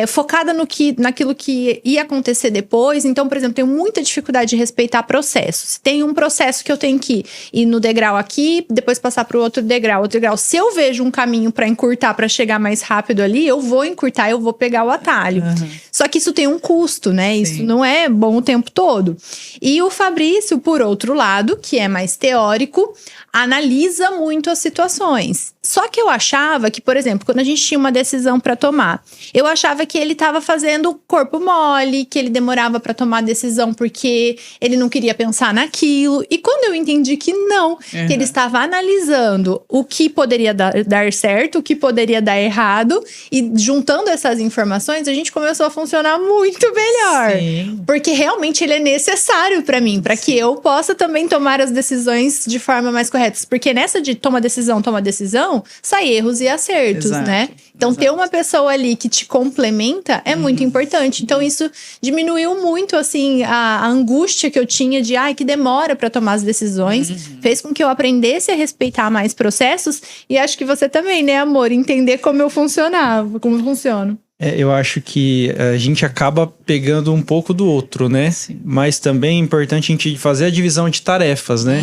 focada naquilo que ia acontecer depois. Então, por exemplo, tenho muita dificuldade de respeitar processos. Se tem um processo que eu tenho que ir no degrau aqui, depois passar pro outro degrau. Se eu vejo um caminho pra encurtar, pra chegar mais rápido ali, eu vou encurtar, eu vou pegar o atalho. Só que isso tem um custo, né? Sim. Isso não é bom o tempo todo. E o Fabrício, por outro lado, que é mais teórico, analisa muito as situações. Só que eu achava que, por exemplo, quando a gente tinha uma decisão para tomar, eu achava que ele estava fazendo corpo mole, que ele demorava para tomar a decisão porque ele não queria pensar naquilo. E quando eu entendi que não, que ele estava analisando o que poderia dar certo, o que poderia dar errado, e juntando essas informações, a gente começou a funcionar muito melhor. Sim. Porque realmente ele é necessário para mim, para que eu possa também tomar as decisões de forma mais correta. Porque nessa de toma decisão, sai erros e acertos, né? Então, ter uma pessoa ali que te complementa é muito importante. Então, isso diminuiu muito, assim, a angústia que eu tinha de, que demora para tomar as decisões. Fez com que eu aprendesse a respeitar mais processos. E acho que você também, né, amor? Entender como eu funcionava, como eu funciono. Eu acho que a gente acaba pegando um pouco do outro, né? Sim. Mas também é importante a gente fazer a divisão de tarefas, né?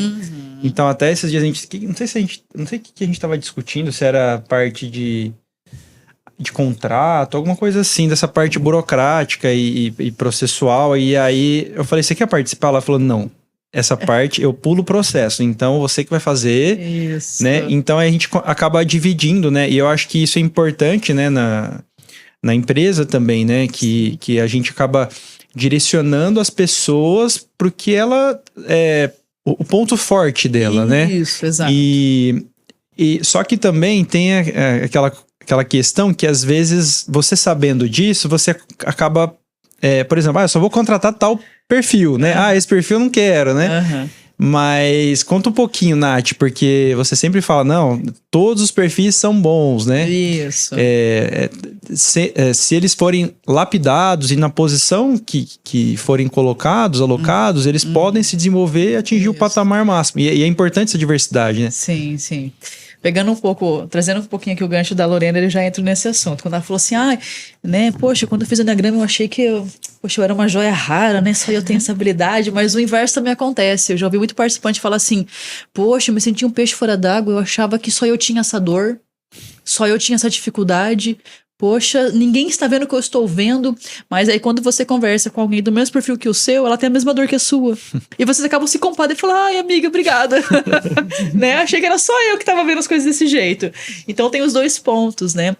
Então, até esses dias não sei o que a gente estava discutindo, se era parte de contrato, alguma coisa assim, dessa parte burocrática e processual. E aí eu falei, você quer participar? Ela falou, não. Essa parte eu pulo o processo, então você que vai fazer, né? Então a gente acaba dividindo, né? E eu acho que isso é importante, né? Na empresa também, né? Que a gente acaba direcionando as pessoas pro que ela o ponto forte dela, né? Isso, exato. E só que também tem aquela questão que às vezes você sabendo disso, você acaba, por exemplo, eu só vou contratar tal perfil, né? Esse perfil eu não quero, né? Mas conta um pouquinho, Nath, porque você sempre fala, não, todos os perfis são bons, né? Isso. se eles forem lapidados e na posição que forem colocados, alocados, eles podem se desenvolver e atingir o patamar máximo. E é importante essa diversidade, né? Sim, sim. Pegando um pouco, trazendo um pouquinho aqui o gancho da Lorena, ele já entra nesse assunto. Quando ela falou assim, poxa, quando eu fiz o Enneagrama eu achei que eu era uma joia rara, né? Só eu tenho essa habilidade, mas o inverso também acontece. Eu já ouvi muito participante falar assim, poxa, eu me senti um peixe fora d'água, eu achava que só eu tinha essa dor, só eu tinha essa dificuldade. Poxa, ninguém está vendo o que eu estou vendo, mas aí quando você conversa com alguém do mesmo perfil que o seu, ela tem a mesma dor que a sua. E vocês acabam se compadecendo e falam, ai, amiga, obrigada. Né? Achei que era só eu que estava vendo as coisas desse jeito. Então tem os dois pontos, né?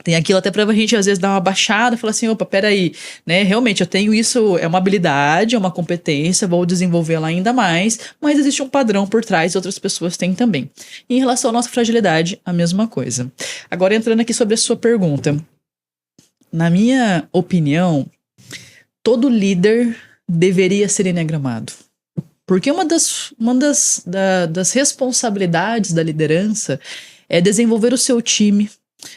Tem aquilo até pra gente, às vezes, dar uma baixada e falar assim, opa, peraí, né? Realmente, eu tenho isso, é uma habilidade, é uma competência, vou desenvolvê-la ainda mais, mas existe um padrão por trás e outras pessoas têm também. E em relação à nossa fragilidade, a mesma coisa. Agora, entrando aqui sobre a sua pergunta. Na minha opinião, todo líder deveria ser enneagramado. Porque uma das responsabilidades da liderança é desenvolver o seu time,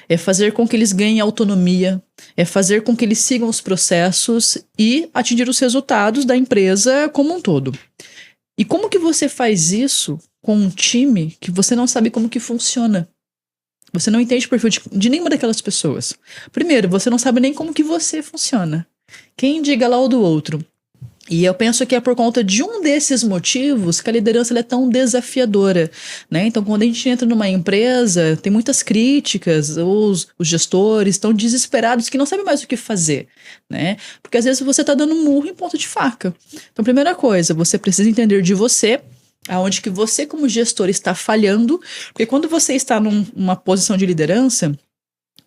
é fazer com que eles ganhem autonomia, é fazer com que eles sigam os processos e atingir os resultados da empresa como um todo. E como que você faz isso com um time que você não sabe como que funciona? Você não entende o perfil de nenhuma daquelas pessoas. Primeiro, você não sabe nem como que você funciona. Quem diga lá o do outro? E eu penso que é por conta de um desses motivos que a liderança ela é tão desafiadora, né? Então, quando a gente entra numa empresa, tem muitas críticas, os gestores estão desesperados que não sabem mais o que fazer, né? Porque às vezes você está dando murro em ponta de faca. Então, primeira coisa, você precisa entender de você, aonde que você como gestor está falhando, porque quando você está numa posição de liderança,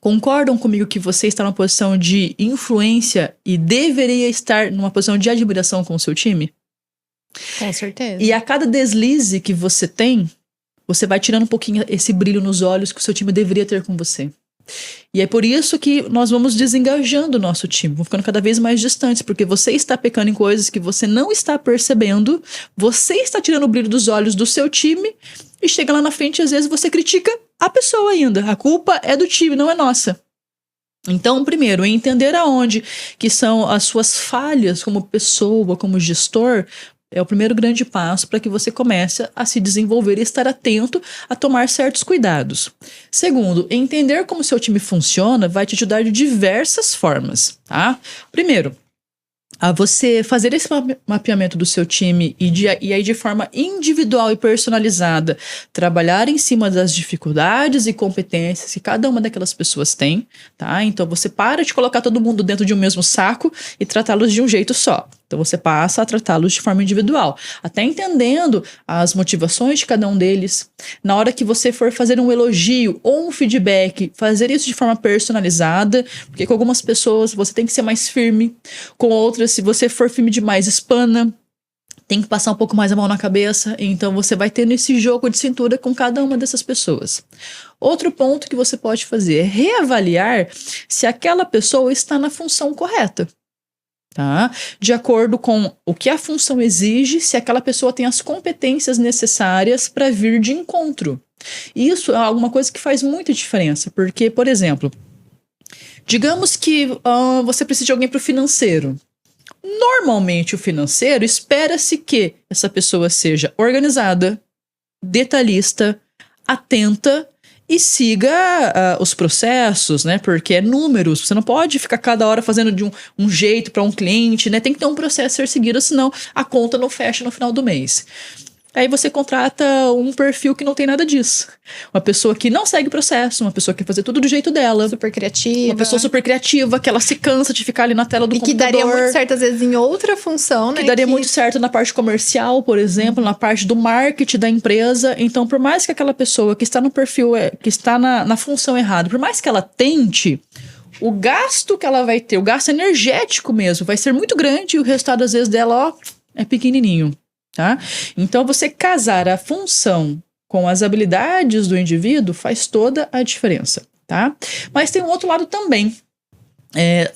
concordam comigo que você está numa posição de influência e deveria estar numa posição de admiração com o seu time? Com certeza. E a cada deslize que você tem, você vai tirando um pouquinho esse brilho nos olhos que o seu time deveria ter com você. E é por isso que nós vamos desengajando o nosso time, vamos ficando cada vez mais distantes, porque você está pecando em coisas que você não está percebendo, você está tirando o brilho dos olhos do seu time e chega lá na frente e às vezes você critica a pessoa ainda. A culpa é do time, não é nossa. Então, primeiro, entender aonde que são as suas falhas como pessoa, como gestor, é o primeiro grande passo para que você comece a se desenvolver e estar atento a tomar certos cuidados. Segundo, entender como seu time funciona vai te ajudar de diversas formas, tá? Primeiro, a você fazer esse mapeamento do seu time e aí de forma individual e personalizada trabalhar em cima das dificuldades e competências que cada uma daquelas pessoas tem, tá? Então você para de colocar todo mundo dentro de um mesmo saco e tratá-los de um jeito só. Então você passa a tratá-los de forma individual, até entendendo as motivações de cada um deles. Na hora que você for fazer um elogio ou um feedback, fazer isso de forma personalizada, porque com algumas pessoas você tem que ser mais firme, com outras, se você for firme demais, espana, tem que passar um pouco mais a mão na cabeça, então você vai tendo esse jogo de cintura com cada uma dessas pessoas. Outro ponto que você pode fazer é reavaliar se aquela pessoa está na função correta. Tá? De acordo com o que a função exige, se aquela pessoa tem as competências necessárias para vir de encontro. Isso é alguma coisa que faz muita diferença, porque, por exemplo, digamos que você precisa de alguém para o financeiro. Normalmente, o financeiro espera-se que essa pessoa seja organizada, detalhista, atenta e siga os processos, né? Porque é números. Você não pode ficar cada hora fazendo de um jeito para um cliente, né? Tem que ter um processo a ser seguido, senão a conta não fecha no final do mês. Aí você contrata um perfil que não tem nada disso. Uma pessoa que não segue processo, uma pessoa que quer fazer tudo do jeito dela. Super criativa. Uma pessoa super criativa, que ela se cansa de ficar ali na tela do computador. E que daria muito certo, às vezes, em outra função, né? Que daria muito certo na parte comercial, por exemplo, na parte do marketing da empresa. Então, por mais que aquela pessoa que está no perfil, que está na função errada, por mais que ela tente, o gasto que ela vai ter, o gasto energético mesmo, vai ser muito grande e o resultado, às vezes, dela, é pequenininho. Tá? Então, você casar a função com as habilidades do indivíduo faz toda a diferença, tá? Mas tem um outro lado também.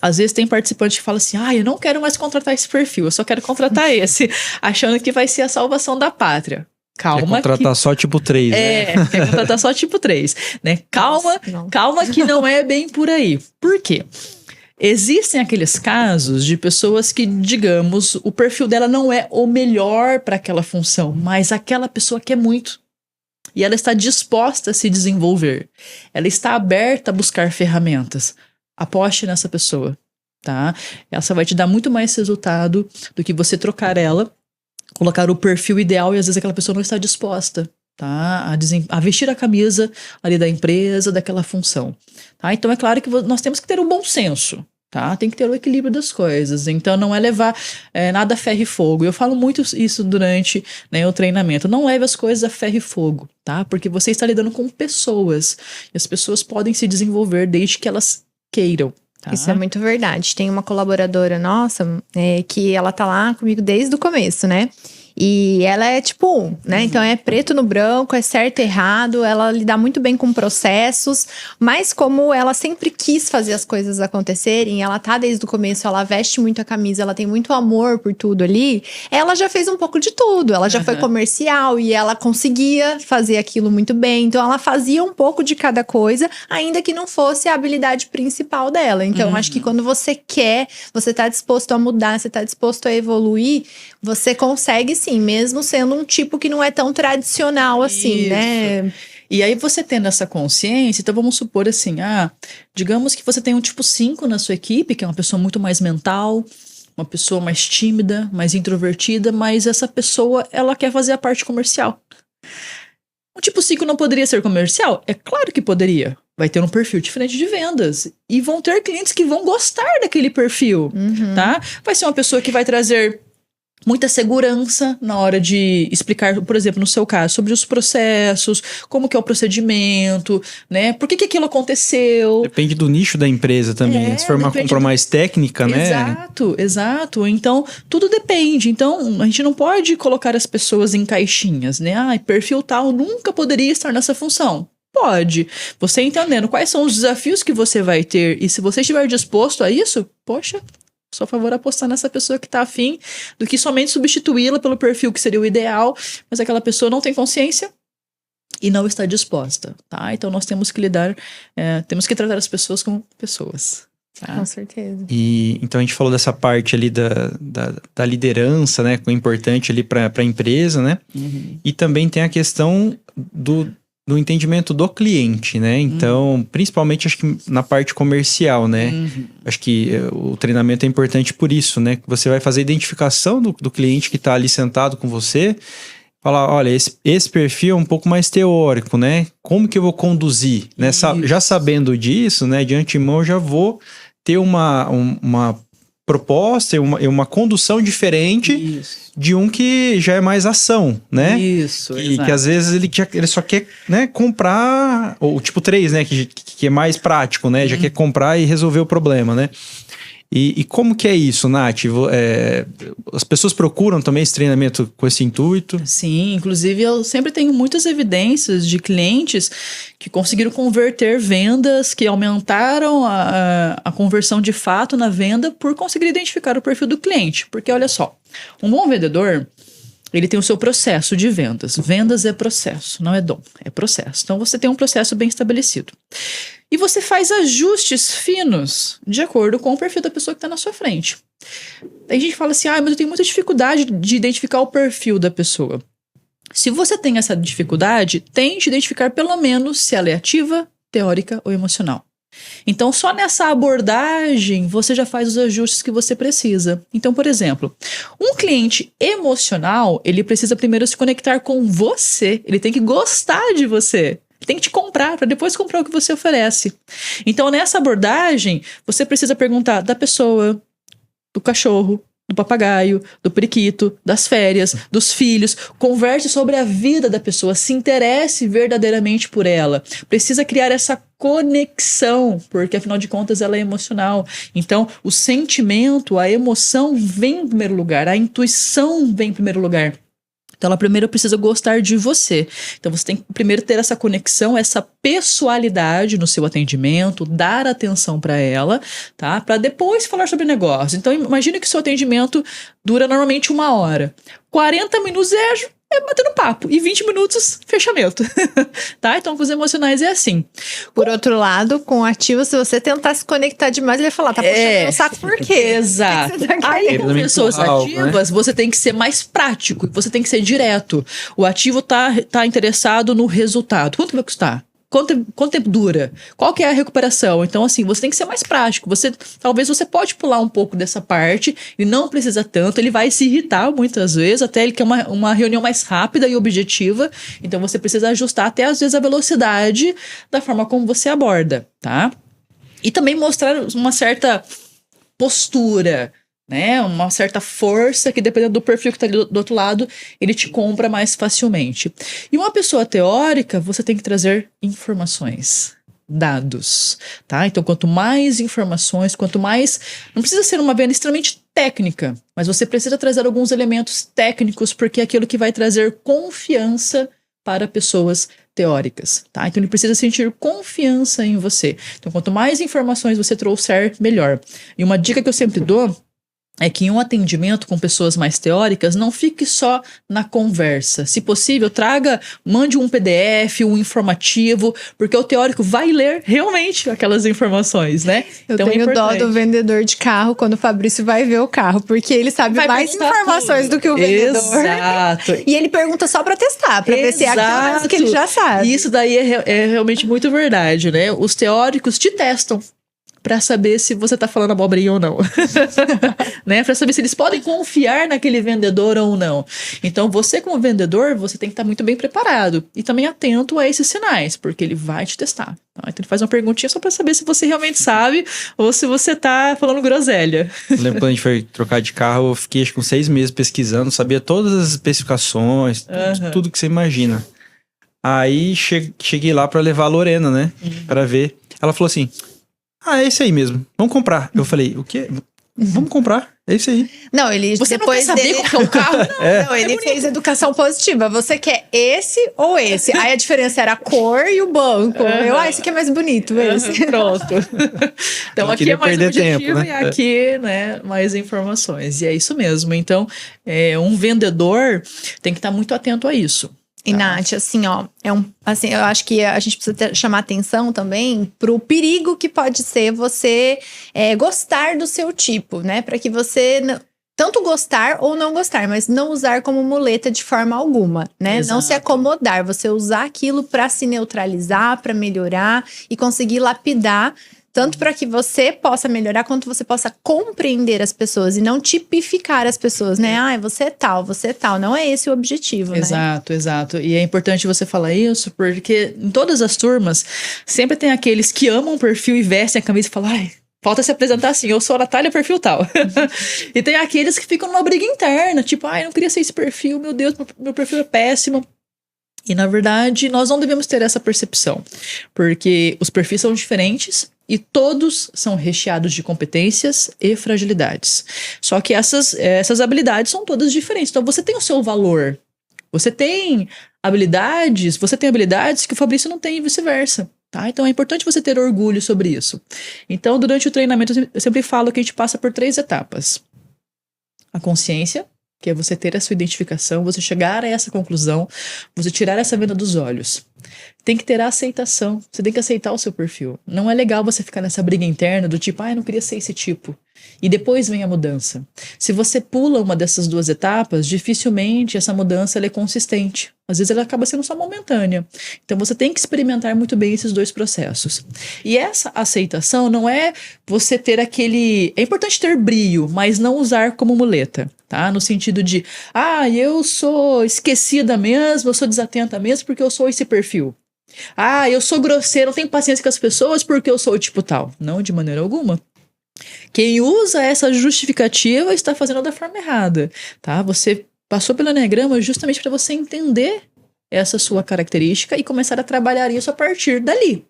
Às vezes tem participante que fala assim, eu não quero mais contratar esse perfil, eu só quero contratar esse, achando que vai ser a salvação da pátria. Calma. Quer contratar só tipo 3, né? Quer contratar só tipo 3, né? Calma, calma que não é bem por aí. Por quê? Existem aqueles casos de pessoas que, digamos, o perfil dela não é o melhor para aquela função, mas aquela pessoa quer muito. E ela está disposta a se desenvolver. Ela está aberta a buscar ferramentas. Aposte nessa pessoa, tá? Essa vai te dar muito mais resultado do que você trocar ela, colocar o perfil ideal e às vezes aquela pessoa não está disposta, tá? A vestir a camisa ali da empresa, daquela função, tá? Então é claro que nós temos que ter um bom senso, tá? Tem que ter o equilíbrio das coisas. Então não é levar nada a ferro e fogo. Eu falo muito isso durante, né, o treinamento. Não leve as coisas a ferro e fogo, tá? Porque você está lidando com pessoas e as pessoas podem se desenvolver desde que elas queiram. Tá? Isso é muito verdade. Tem uma colaboradora nossa que ela tá lá comigo desde o começo, né? E ela é tipo 1, né? Então é preto no branco, é certo e errado, ela lida muito bem com processos, mas como ela sempre quis fazer as coisas acontecerem, ela tá desde o começo, ela veste muito a camisa, ela tem muito amor por tudo ali, ela já fez um pouco de tudo, ela já foi comercial e ela conseguia fazer aquilo muito bem, então ela fazia um pouco de cada coisa, ainda que não fosse a habilidade principal dela. Então acho que quando você quer, você tá disposto a mudar, você tá disposto a evoluir, você consegue sim, mesmo sendo um tipo que não é tão tradicional assim, Isso. né? E aí você tendo essa consciência, então vamos supor assim, digamos que você tem um tipo 5 na sua equipe, que é uma pessoa muito mais mental, uma pessoa mais tímida, mais introvertida, mas essa pessoa, ela quer fazer a parte comercial. O tipo 5 não poderia ser comercial? É claro que poderia. Vai ter um perfil diferente de vendas. E vão ter clientes que vão gostar daquele perfil, tá? Vai ser uma pessoa que vai trazer muita segurança na hora de explicar, por exemplo, no seu caso, sobre os processos, como que é o procedimento, né? Por que aquilo aconteceu? Depende do nicho da empresa também. Se for uma compra mais técnica, né? Exato. Então, tudo depende. Então, a gente não pode colocar as pessoas em caixinhas, né? Perfil tal nunca poderia estar nessa função. Pode. Você entendendo quais são os desafios que você vai ter e se você estiver disposto a isso, poxa, só a favor apostar nessa pessoa que tá afim do que somente substituí-la pelo perfil que seria o ideal, mas aquela pessoa não tem consciência e não está disposta, tá? Então nós temos que temos que tratar as pessoas como pessoas. Tá? Com certeza. E então a gente falou dessa parte ali da liderança, né? Que é importante ali para a empresa, né? E também tem a questão do entendimento do cliente, né? Então, principalmente acho que na parte comercial, né? Acho que o treinamento é importante por isso, né? Que você vai fazer a identificação do cliente que está ali sentado com você, falar, olha, esse perfil é um pouco mais teórico, né? Como que eu vou conduzir? Né? Já sabendo disso, né? De antemão eu já vou ter uma proposta e uma condução diferente de um que já é mais ação, né? Isso, que às vezes ele só quer, né, comprar, ou tipo 3, né? Que é mais prático, né? Já quer comprar e resolver o problema, né? E como que é isso, Nath? As pessoas procuram também esse treinamento com esse intuito? Sim, inclusive eu sempre tenho muitas evidências de clientes que conseguiram converter vendas, que aumentaram a conversão de fato na venda por conseguir identificar o perfil do cliente. Porque olha só, um bom vendedor, ele tem o seu processo de vendas. Vendas é processo, não é dom, é processo. Então você tem um processo bem estabelecido. E você faz ajustes finos de acordo com o perfil da pessoa que está na sua frente. Aí a gente fala assim, mas eu tenho muita dificuldade de identificar o perfil da pessoa. Se você tem essa dificuldade, tente identificar pelo menos se ela é ativa, teórica ou emocional. Então, só nessa abordagem, você já faz os ajustes que você precisa. Então, por exemplo, um cliente emocional, ele precisa primeiro se conectar com você. Ele tem que gostar de você. Tem que te comprar para depois comprar o que você oferece. Então, nessa abordagem, você precisa perguntar da pessoa, do cachorro, do papagaio, do periquito, das férias, dos filhos. Converse sobre a vida da pessoa, se interesse verdadeiramente por ela. Precisa criar essa conexão, porque afinal de contas ela é emocional. Então, o sentimento, a emoção vem em primeiro lugar, a intuição vem em primeiro lugar. Então, ela primeiro precisa gostar de você. Então, você tem que primeiro ter essa conexão, essa pessoalidade no seu atendimento, dar atenção para ela, tá? Para depois falar sobre negócio. Então, imagine que o seu atendimento dura normalmente 1 hora. 40 minutos é é batendo papo. E 20 minutos, fechamento. Tá? Então, com os emocionais é assim. Por outro lado, com o ativo, se você tentar se conectar demais, ele vai falar, tá puxando meu saco por quê? Exato. O que você tá Aí, querendo? com pessoas algo, né? ativas, você tem que ser mais prático, você tem que ser direto. O ativo tá interessado no resultado. Quanto vai custar? Quanto tempo dura? Qual que é a recuperação? Então, assim, você tem que ser mais prático. Talvez você pode pular um pouco dessa parte e não precisa tanto. Ele vai se irritar muitas vezes, até ele quer uma reunião mais rápida e objetiva. Então, você precisa ajustar até, às vezes, a velocidade da forma como você aborda, tá? E também mostrar uma certa postura, né? Uma certa força que, dependendo do perfil que está do outro lado, ele te compra mais facilmente. E uma pessoa teórica, você tem que trazer informações, dados, tá? Então, quanto mais informações, quanto mais... Não precisa ser uma venda extremamente técnica, mas você precisa trazer alguns elementos técnicos, porque é aquilo que vai trazer confiança para pessoas teóricas, tá? Então, ele precisa sentir confiança em você. Então, quanto mais informações você trouxer, melhor. E uma dica que eu sempre dou é que em um atendimento com pessoas mais teóricas, não fique só na conversa. Se possível, mande um PDF, um informativo, porque o teórico vai ler realmente aquelas informações, né? Eu então, tenho é dó importante. do vendedor de carro quando o Fabrício vai ver o carro, porque ele sabe Vai mais perguntar informações tudo. do que o vendedor. Exato. E ele pergunta só pra testar, pra ver se é aquilo mesmo que ele já sabe. E isso daí é realmente muito verdade, né? Os teóricos te testam pra saber se você tá falando abobrinha ou não. Né? Pra saber se eles podem confiar naquele vendedor ou não. Então, você como vendedor, você tem que estar muito bem preparado. E também atento a esses sinais, porque ele vai te testar. Tá? Então, ele faz uma perguntinha só pra saber se você realmente sabe ou se você tá falando groselha. Eu lembro quando a gente foi trocar de carro, eu fiquei acho que uns 6 meses pesquisando, sabia todas as especificações, tudo que você imagina. Aí cheguei lá pra levar a Lorena, né? Pra ver. Ela falou assim: ah, é esse aí mesmo, vamos comprar. Eu falei: o quê? Vamos comprar, é isso aí. Não, ele Você depois não quer saber dele... qual que é o carro? Não, ele fez educação positiva. Você quer esse ou esse? Aí a diferença era a cor e o banco. Esse aqui é mais bonito, esse. Pronto. Então, Não aqui queria é mais perder objetivo tempo, né? e aqui, né, mais informações. E é isso mesmo. Então, um vendedor tem que estar muito atento a isso. E, Nath, assim, ó, eu acho que a gente precisa chamar atenção também pro perigo que pode ser você gostar do seu tipo, né? Para que você tanto gostar ou não gostar, mas não usar como muleta de forma alguma, né? Exato. Não se acomodar, você usar aquilo para se neutralizar, para melhorar e conseguir lapidar. Tanto para que você possa melhorar, quanto você possa compreender as pessoas e não tipificar as pessoas, né? Ah, você é tal, você é tal. Não é esse o objetivo, né? Exato. E é importante você falar isso, porque em todas as turmas, sempre tem aqueles que amam o perfil e vestem a camisa e falam: ai, falta se apresentar assim, eu sou a Natália, perfil tal. E tem aqueles que ficam numa briga interna, tipo: ai, eu não queria ser esse perfil, meu Deus, meu perfil é péssimo. E, na verdade, nós não devemos ter essa percepção, porque os perfis são diferentes e todos são recheados de competências e fragilidades. Só que essas habilidades são todas diferentes. Então, você tem o seu valor. Você tem habilidades que o Fabrício não tem e vice-versa. Tá? Então, é importante você ter orgulho sobre isso. Então, durante o treinamento, eu sempre falo que a gente passa por 3 etapas. A consciência, que é você ter a sua identificação, você chegar a essa conclusão, você tirar essa venda dos olhos. Tem que ter a aceitação, você tem que aceitar o seu perfil. Não é legal você ficar nessa briga interna do tipo: eu não queria ser esse tipo. E depois vem a mudança. Se você pula uma dessas 2 etapas, dificilmente essa mudança ela é consistente. Às vezes ela acaba sendo só momentânea. Então você tem que experimentar muito bem esses 2 processos. E essa aceitação não é você ter aquele... É importante ter brio, mas não usar como muleta, tá? No sentido de: eu sou esquecida mesmo, eu sou desatenta mesmo porque eu sou esse perfil. Eu sou grosseiro, não tenho paciência com as pessoas porque eu sou o tipo tal. Não, de maneira alguma. Quem usa essa justificativa está fazendo da forma errada, tá? Você passou pelo Enneagrama justamente para você entender essa sua característica e começar a trabalhar isso a partir dali.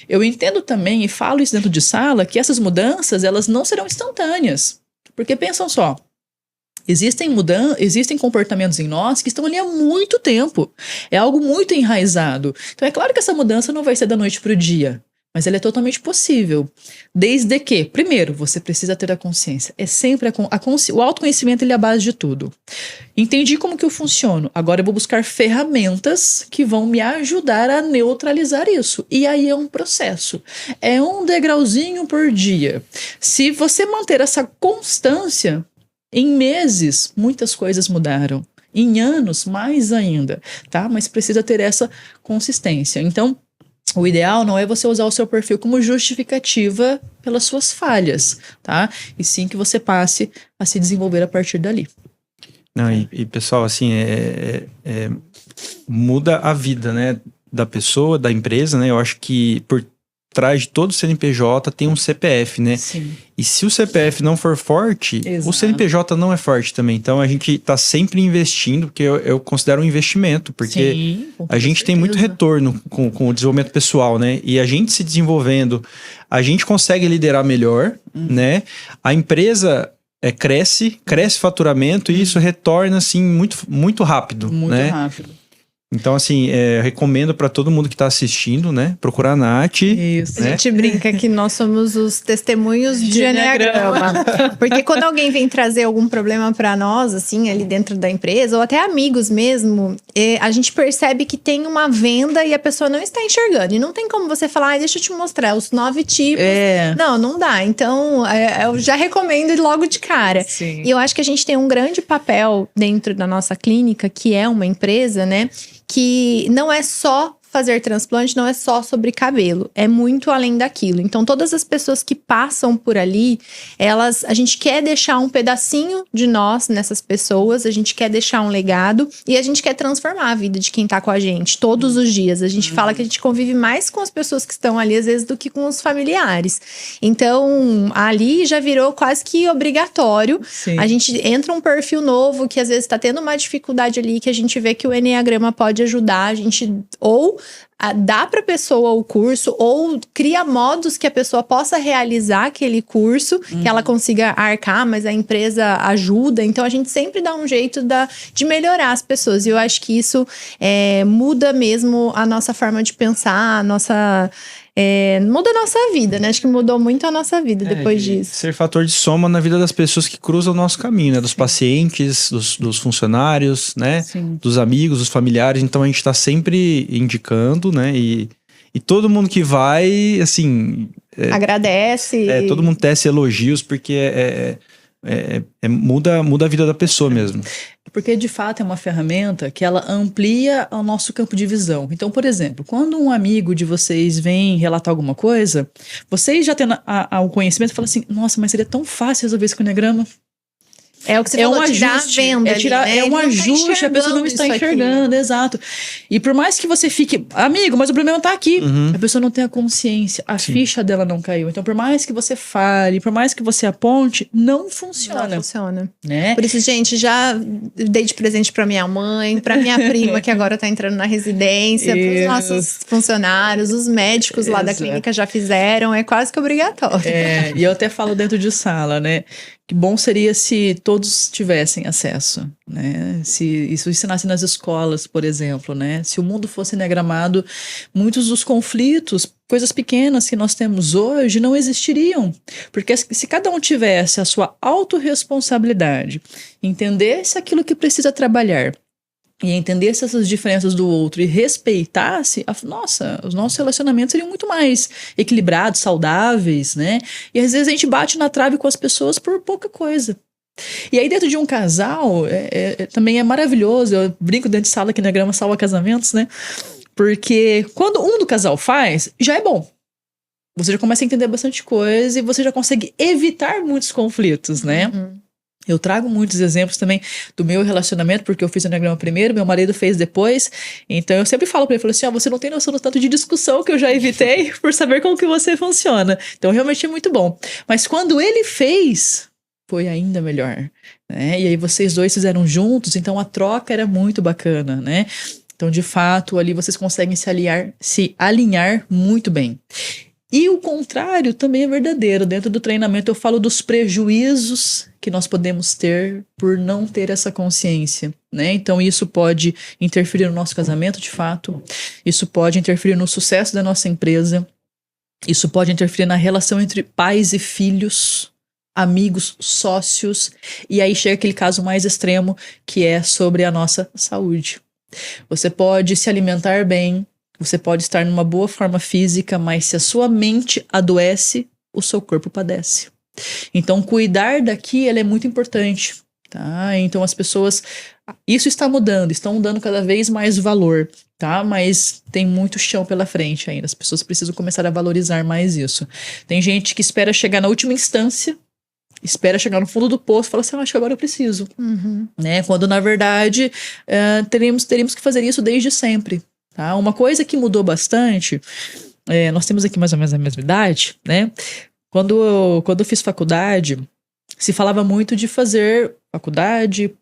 Eu entendo também e falo isso dentro de sala que essas mudanças, elas não serão instantâneas. Porque pensam só, existem comportamentos em nós que estão ali há muito tempo. É algo muito enraizado. Então é claro que essa mudança não vai ser da noite para o dia. Mas ela é totalmente possível. Desde que, primeiro, você precisa ter a consciência. É sempre o autoconhecimento, ele é a base de tudo. Entendi como que eu funciono. Agora eu vou buscar ferramentas que vão me ajudar a neutralizar isso. E aí é um processo. É um degrauzinho por dia. Se você manter essa constância, em meses, muitas coisas mudaram. Em anos, mais ainda, tá? Mas precisa ter essa consistência. Então, o ideal não é você usar o seu perfil como justificativa pelas suas falhas, tá? E sim que você passe a se desenvolver a partir dali. Não, e pessoal, assim, muda a vida, né, da pessoa, da empresa, né? Eu acho que por trás de todo CNPJ tem um CPF, né? Sim. E se o CPF não for forte, Exato. o CNPJ não é forte também. Então a gente tá sempre investindo, porque eu considero um investimento, porque Sim, com a gente tem muito retorno com o desenvolvimento pessoal, né? E a gente se desenvolvendo, a gente consegue liderar melhor, né? A empresa cresce faturamento e isso retorna, assim, muito, muito rápido, muito né? rápido. Então, assim, recomendo para todo mundo que está assistindo, né? Procurar a Nath. Isso. A gente brinca que nós somos os testemunhos de Enneagrama. Porque quando alguém vem trazer algum problema para nós, assim, ali dentro da empresa, ou até amigos mesmo, a gente percebe que tem uma venda e a pessoa não está enxergando. E não tem como você falar, deixa eu te mostrar os 9 tipos. Não dá. Então, eu já recomendo logo de cara. Sim. E eu acho que a gente tem um grande papel dentro da nossa clínica, que é uma empresa, né? Que não é só fazer transplante, não é só sobre cabelo, é muito além daquilo. Então, todas as pessoas que passam por ali, a gente quer deixar um pedacinho de nós nessas pessoas, a gente quer deixar um legado e a gente quer transformar a vida de quem tá com a gente todos os dias. A gente fala que a gente convive mais com as pessoas que estão ali, às vezes, do que com os familiares. Então, ali já virou quase que obrigatório. Sim. A gente entra um perfil novo que às vezes tá tendo uma dificuldade ali, que a gente vê que o Enneagrama pode ajudar, a gente ou dá para a pessoa o curso ou cria modos que a pessoa possa realizar aquele curso, que ela consiga arcar, mas a empresa ajuda. Então, a gente sempre dá um jeito de melhorar as pessoas. E eu acho que isso muda mesmo a nossa forma de pensar, muda a nossa vida, né? Acho que mudou muito a nossa vida depois disso. Ser fator de soma na vida das pessoas que cruzam o nosso caminho, né? Dos pacientes, dos funcionários, né? Sim. Dos amigos, dos familiares. Então a gente tá sempre indicando, né? E todo mundo que vai, assim... agradece. Todo mundo tece elogios, porque muda a vida da pessoa mesmo. Porque, de fato, é uma ferramenta que ela amplia o nosso campo de visão. Então, por exemplo, quando um amigo de vocês vem relatar alguma coisa, vocês já tendo o conhecimento, falam assim, nossa, mas seria tão fácil resolver isso com o Enneagrama. É o que você falou, tirar a venda ali, né? É um ajuste, a pessoa não está enxergando, exato. E por mais que você fique, amigo, mas o problema tá aqui. A pessoa não tem a consciência, a ficha dela não caiu. Então, por mais que você fale, por mais que você aponte, não funciona. Não funciona. Né? Por isso, gente, já dei de presente pra minha mãe, pra minha prima, que agora tá entrando na residência, pros nossos funcionários, os médicos lá da clínica já fizeram, é quase que obrigatório. E eu até falo dentro de sala, né? Que bom seria se todos tivessem acesso, né? Se isso ensinasse nas escolas, por exemplo, né? Se o mundo fosse enneagramado, muitos dos conflitos, coisas pequenas que nós temos hoje, não existiriam. Porque se cada um tivesse a sua autorresponsabilidade, entendesse aquilo que precisa trabalhar, e entendesse essas diferenças do outro e respeitasse, os nossos relacionamentos seriam muito mais equilibrados, saudáveis, né? E às vezes a gente bate na trave com as pessoas por pouca coisa. E aí dentro de um casal, também é maravilhoso, eu brinco dentro de sala que Enneagrama salva casamentos, né? Porque quando um do casal faz, já é bom. Você já começa a entender bastante coisa e você já consegue evitar muitos conflitos, né? Eu trago muitos exemplos também do meu relacionamento, porque eu fiz o Enneagrama primeiro, meu marido fez depois. Então eu sempre falo pra ele, assim, você não tem noção do tanto de discussão que eu já evitei por saber como que você funciona. Então realmente é muito bom. Mas quando ele fez, foi ainda melhor, né? E aí vocês dois fizeram juntos, então a troca era muito bacana, né? Então de fato ali vocês conseguem se alinhar muito bem. E o contrário também é verdadeiro. Dentro do treinamento eu falo dos prejuízos que nós podemos ter por não ter essa consciência, né? Então isso pode interferir no nosso casamento, de fato. Isso pode interferir no sucesso da nossa empresa. Isso pode interferir na relação entre pais e filhos, amigos, sócios, e aí chega aquele caso mais extremo, que é sobre a nossa saúde. Você pode se alimentar bem, você pode estar numa boa forma física, mas se a sua mente adoece, o seu corpo padece. Então, cuidar daqui, ela é muito importante, tá? Então, as pessoas... Isso está mudando, estão dando cada vez mais valor, tá? Mas tem muito chão pela frente ainda. As pessoas precisam começar a valorizar mais isso. Tem gente que espera chegar na última instância, espera chegar no fundo do poço e fala assim, acho que agora eu preciso. Né? Quando, na verdade, teríamos que fazer isso desde sempre. Tá? Uma coisa que mudou bastante, nós temos aqui mais ou menos a mesma idade, né? Quando eu fiz faculdade, se falava muito de fazer faculdade,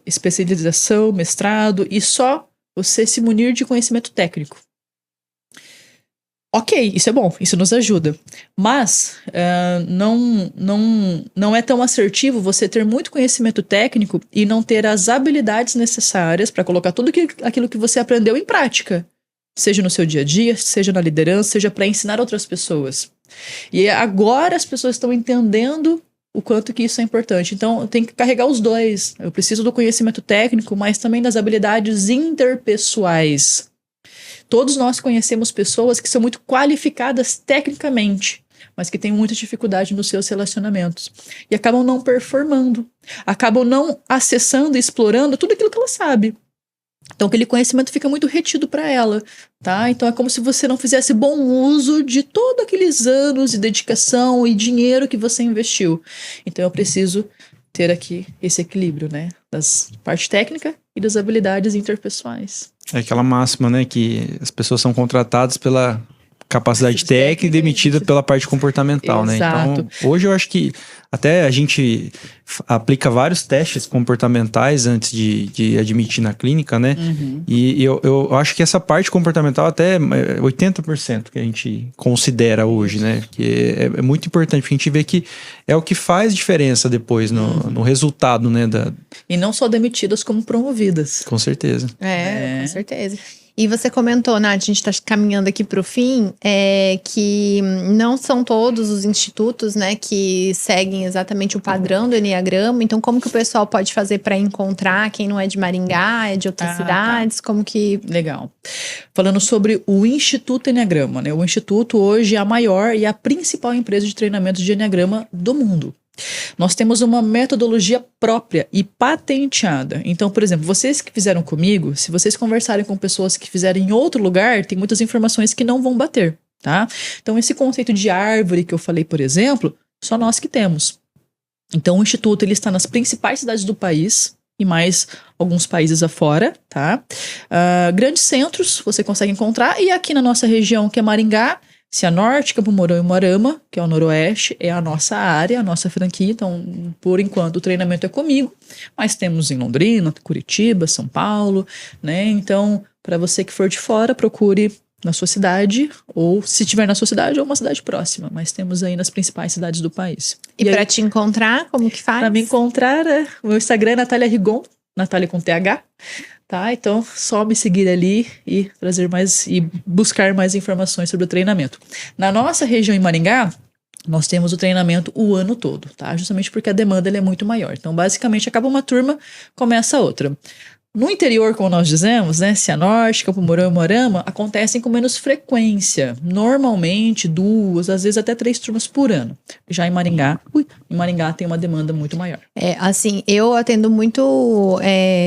especialização, mestrado, e só você se munir de conhecimento técnico. Ok, isso é bom, isso nos ajuda. Mas não é tão assertivo você ter muito conhecimento técnico e não ter as habilidades necessárias para colocar tudo aquilo que você aprendeu em prática. Seja no seu dia a dia, seja na liderança, seja para ensinar outras pessoas. E agora as pessoas estão entendendo o quanto que isso é importante. Então, tem que carregar os dois. Eu preciso do conhecimento técnico, mas também das habilidades interpessoais. Todos nós conhecemos pessoas que são muito qualificadas tecnicamente, mas que têm muita dificuldade nos seus relacionamentos. E acabam não performando. Acabam não acessando e explorando tudo aquilo que ela sabe. Então, aquele conhecimento fica muito retido para ela, tá? Então, é como se você não fizesse bom uso de todos aqueles anos de dedicação e dinheiro que você investiu. Então, eu preciso ter aqui esse equilíbrio, né? Das parte técnica e das habilidades interpessoais. É aquela máxima, né? Que as pessoas são contratadas pela capacidade técnica e demitidas pela parte comportamental, né? Então, hoje eu acho que até a gente aplica vários testes comportamentais antes de admitir na clínica, né? E eu acho que essa parte comportamental até 80% que a gente considera hoje, né? Que é muito importante, porque a gente vê que é o que faz diferença depois no resultado, né? E não só demitidas, como promovidas. Com certeza. Com certeza. E você comentou, Nath, a gente está caminhando aqui para o fim, que não são todos os institutos, né, que seguem exatamente o padrão do Enneagrama. Então, como que o pessoal pode fazer para encontrar quem não é de Maringá, é de outras cidades? Como que... Legal. Falando sobre o Instituto Enneagrama, né? O Instituto hoje é a maior e a principal empresa de treinamento de Enneagrama do mundo. Nós temos uma metodologia própria e patenteada. Então, por exemplo, vocês que fizeram comigo, se vocês conversarem com pessoas que fizeram em outro lugar, tem muitas informações que não vão bater, tá? Então, esse conceito de árvore que eu falei, por exemplo, só nós que temos. Então, o Instituto ele está nas principais cidades do país e mais alguns países afora, tá? Grandes centros você consegue encontrar, e aqui na nossa região, que é Maringá, Cianorte, Campo Mourão e Moarama, que é o Noroeste, é a nossa área, a nossa franquia. Então, por enquanto, o treinamento é comigo, mas temos em Londrina, Curitiba, São Paulo, né? Então, para você que for de fora, procure na sua cidade, ou se estiver na sua cidade, ou uma cidade próxima, mas temos aí nas principais cidades do país. E para te encontrar, como que faz? Para me encontrar, o meu Instagram é Natália Rigon, Natália com TH. Tá, então só me seguir ali e trazer mais e buscar mais informações sobre o treinamento. Na nossa região em Maringá, nós temos o treinamento o ano todo, tá? Justamente porque a demanda é muito maior. Então, basicamente, acaba uma turma, começa outra. No interior, como nós dizemos, né, Cianorte, Campo Mourão e Moarama, acontecem com menos frequência. Normalmente, 2, às vezes até 3 turmas por ano. Já em Maringá, tem uma demanda muito maior. Assim, eu atendo muito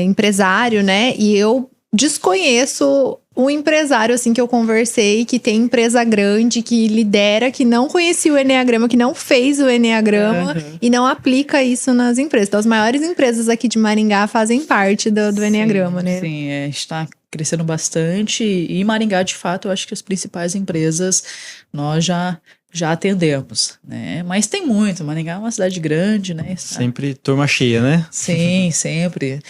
empresário, né, e eu desconheço um empresário, assim, que eu conversei, que tem empresa grande, que lidera, que não conhecia o Enneagrama, que não fez o Enneagrama e não aplica isso nas empresas. Então, as maiores empresas aqui de Maringá fazem parte do Enneagrama, né? Sim, está crescendo bastante. E em Maringá, de fato, eu acho que as principais empresas nós já atendemos, né? Mas tem muito. Maringá é uma cidade grande, né? Sempre turma cheia, né? Sim, sempre.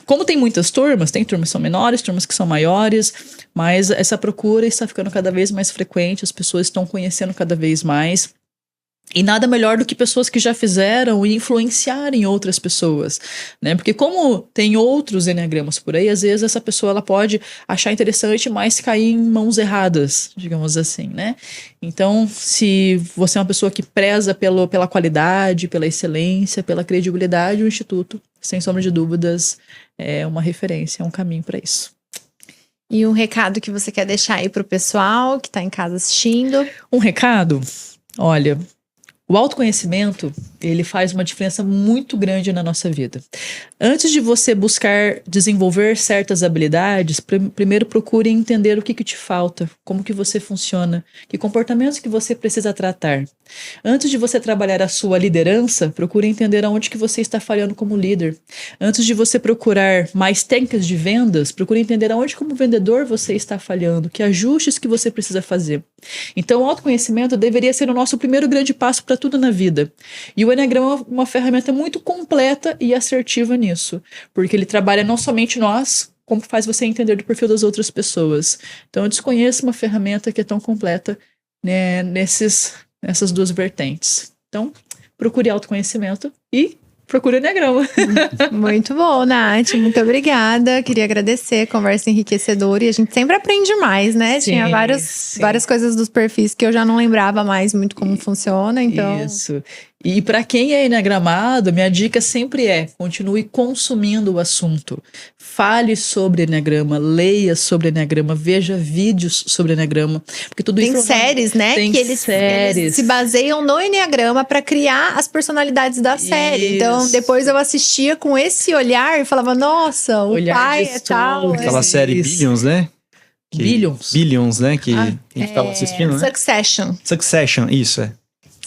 Como tem muitas turmas, tem turmas que são menores, turmas que são maiores, mas essa procura está ficando cada vez mais frequente, as pessoas estão conhecendo cada vez mais. E nada melhor do que pessoas que já fizeram e influenciarem outras pessoas, né? Porque como tem outros enneagramas por aí, às vezes essa pessoa ela pode achar interessante, mas cair em mãos erradas, digamos assim, né? Então, se você é uma pessoa que preza pela qualidade, pela excelência, pela credibilidade, o Instituto, sem sombra de dúvidas, é uma referência, é um caminho para isso. E um recado que você quer deixar aí pro pessoal que tá em casa assistindo? Um recado? Olha, o autoconhecimento, ele faz uma diferença muito grande na nossa vida. Antes de você buscar desenvolver certas habilidades, primeiro procure entender o que te falta, como que você funciona, que comportamentos que você precisa tratar. Antes de você trabalhar a sua liderança, procure entender aonde que você está falhando como líder. Antes de você procurar mais técnicas de vendas, procure entender aonde como vendedor você está falhando, que ajustes que você precisa fazer. Então, o autoconhecimento deveria ser o nosso primeiro grande passo para tudo na vida. E o Enneagrama é uma ferramenta muito completa e assertiva nisso, porque ele trabalha não somente nós, como faz você entender do perfil das outras pessoas. Então, eu desconheço uma ferramenta que é tão completa, né, nessas duas vertentes. Então, procure autoconhecimento e procure o Enneagrama. Muito bom, Nath. Muito obrigada. Queria agradecer, conversa enriquecedora. E a gente sempre aprende mais, né? Sim, Tinha sim. várias coisas dos perfis que eu já não lembrava mais muito como funciona, então... Isso. E para quem é enneagramado, minha dica sempre é: continue consumindo o assunto. Fale sobre enneagrama, leia sobre enneagrama, veja vídeos sobre enneagrama, porque tudo Tem isso séries, né? Tem que eles se baseiam no enneagrama para criar as personalidades da série. Então, Isso. depois eu assistia com esse olhar e falava: nossa, o Olhar pai de é tal. estudo. Aquela série Isso. Billions, né? Billions, né? Que a gente tava assistindo, né? Succession. Succession, isso, é.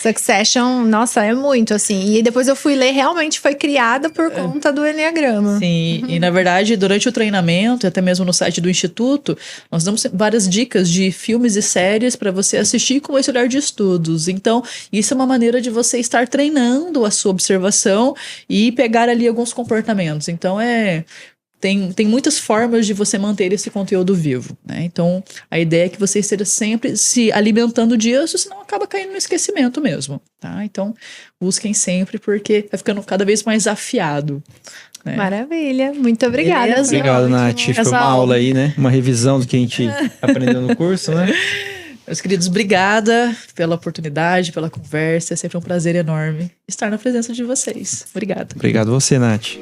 Succession, nossa, é muito, assim. E depois eu fui ler, realmente foi criada por conta do enneagrama. Sim, e na verdade, durante o treinamento, até mesmo no site do Instituto, nós damos várias dicas de filmes e séries para você assistir com esse olhar de estudos. Então, isso é uma maneira de você estar treinando a sua observação e pegar ali alguns comportamentos. Então, tem muitas formas de você manter esse conteúdo vivo, né? Então, a ideia é que você esteja sempre se alimentando disso, senão acaba caindo no esquecimento mesmo, tá? Então, busquem sempre, porque vai ficando cada vez mais afiado. Né? Maravilha, muito obrigada. Beleza. Obrigado, Ótimo. Nath. Foi Essa uma aula. aula aí, né? Uma revisão do que a gente aprendeu no curso, né? Meus queridos, obrigada pela oportunidade, pela conversa. É sempre um prazer enorme estar na presença de vocês. Obrigada. Obrigado você, Nath.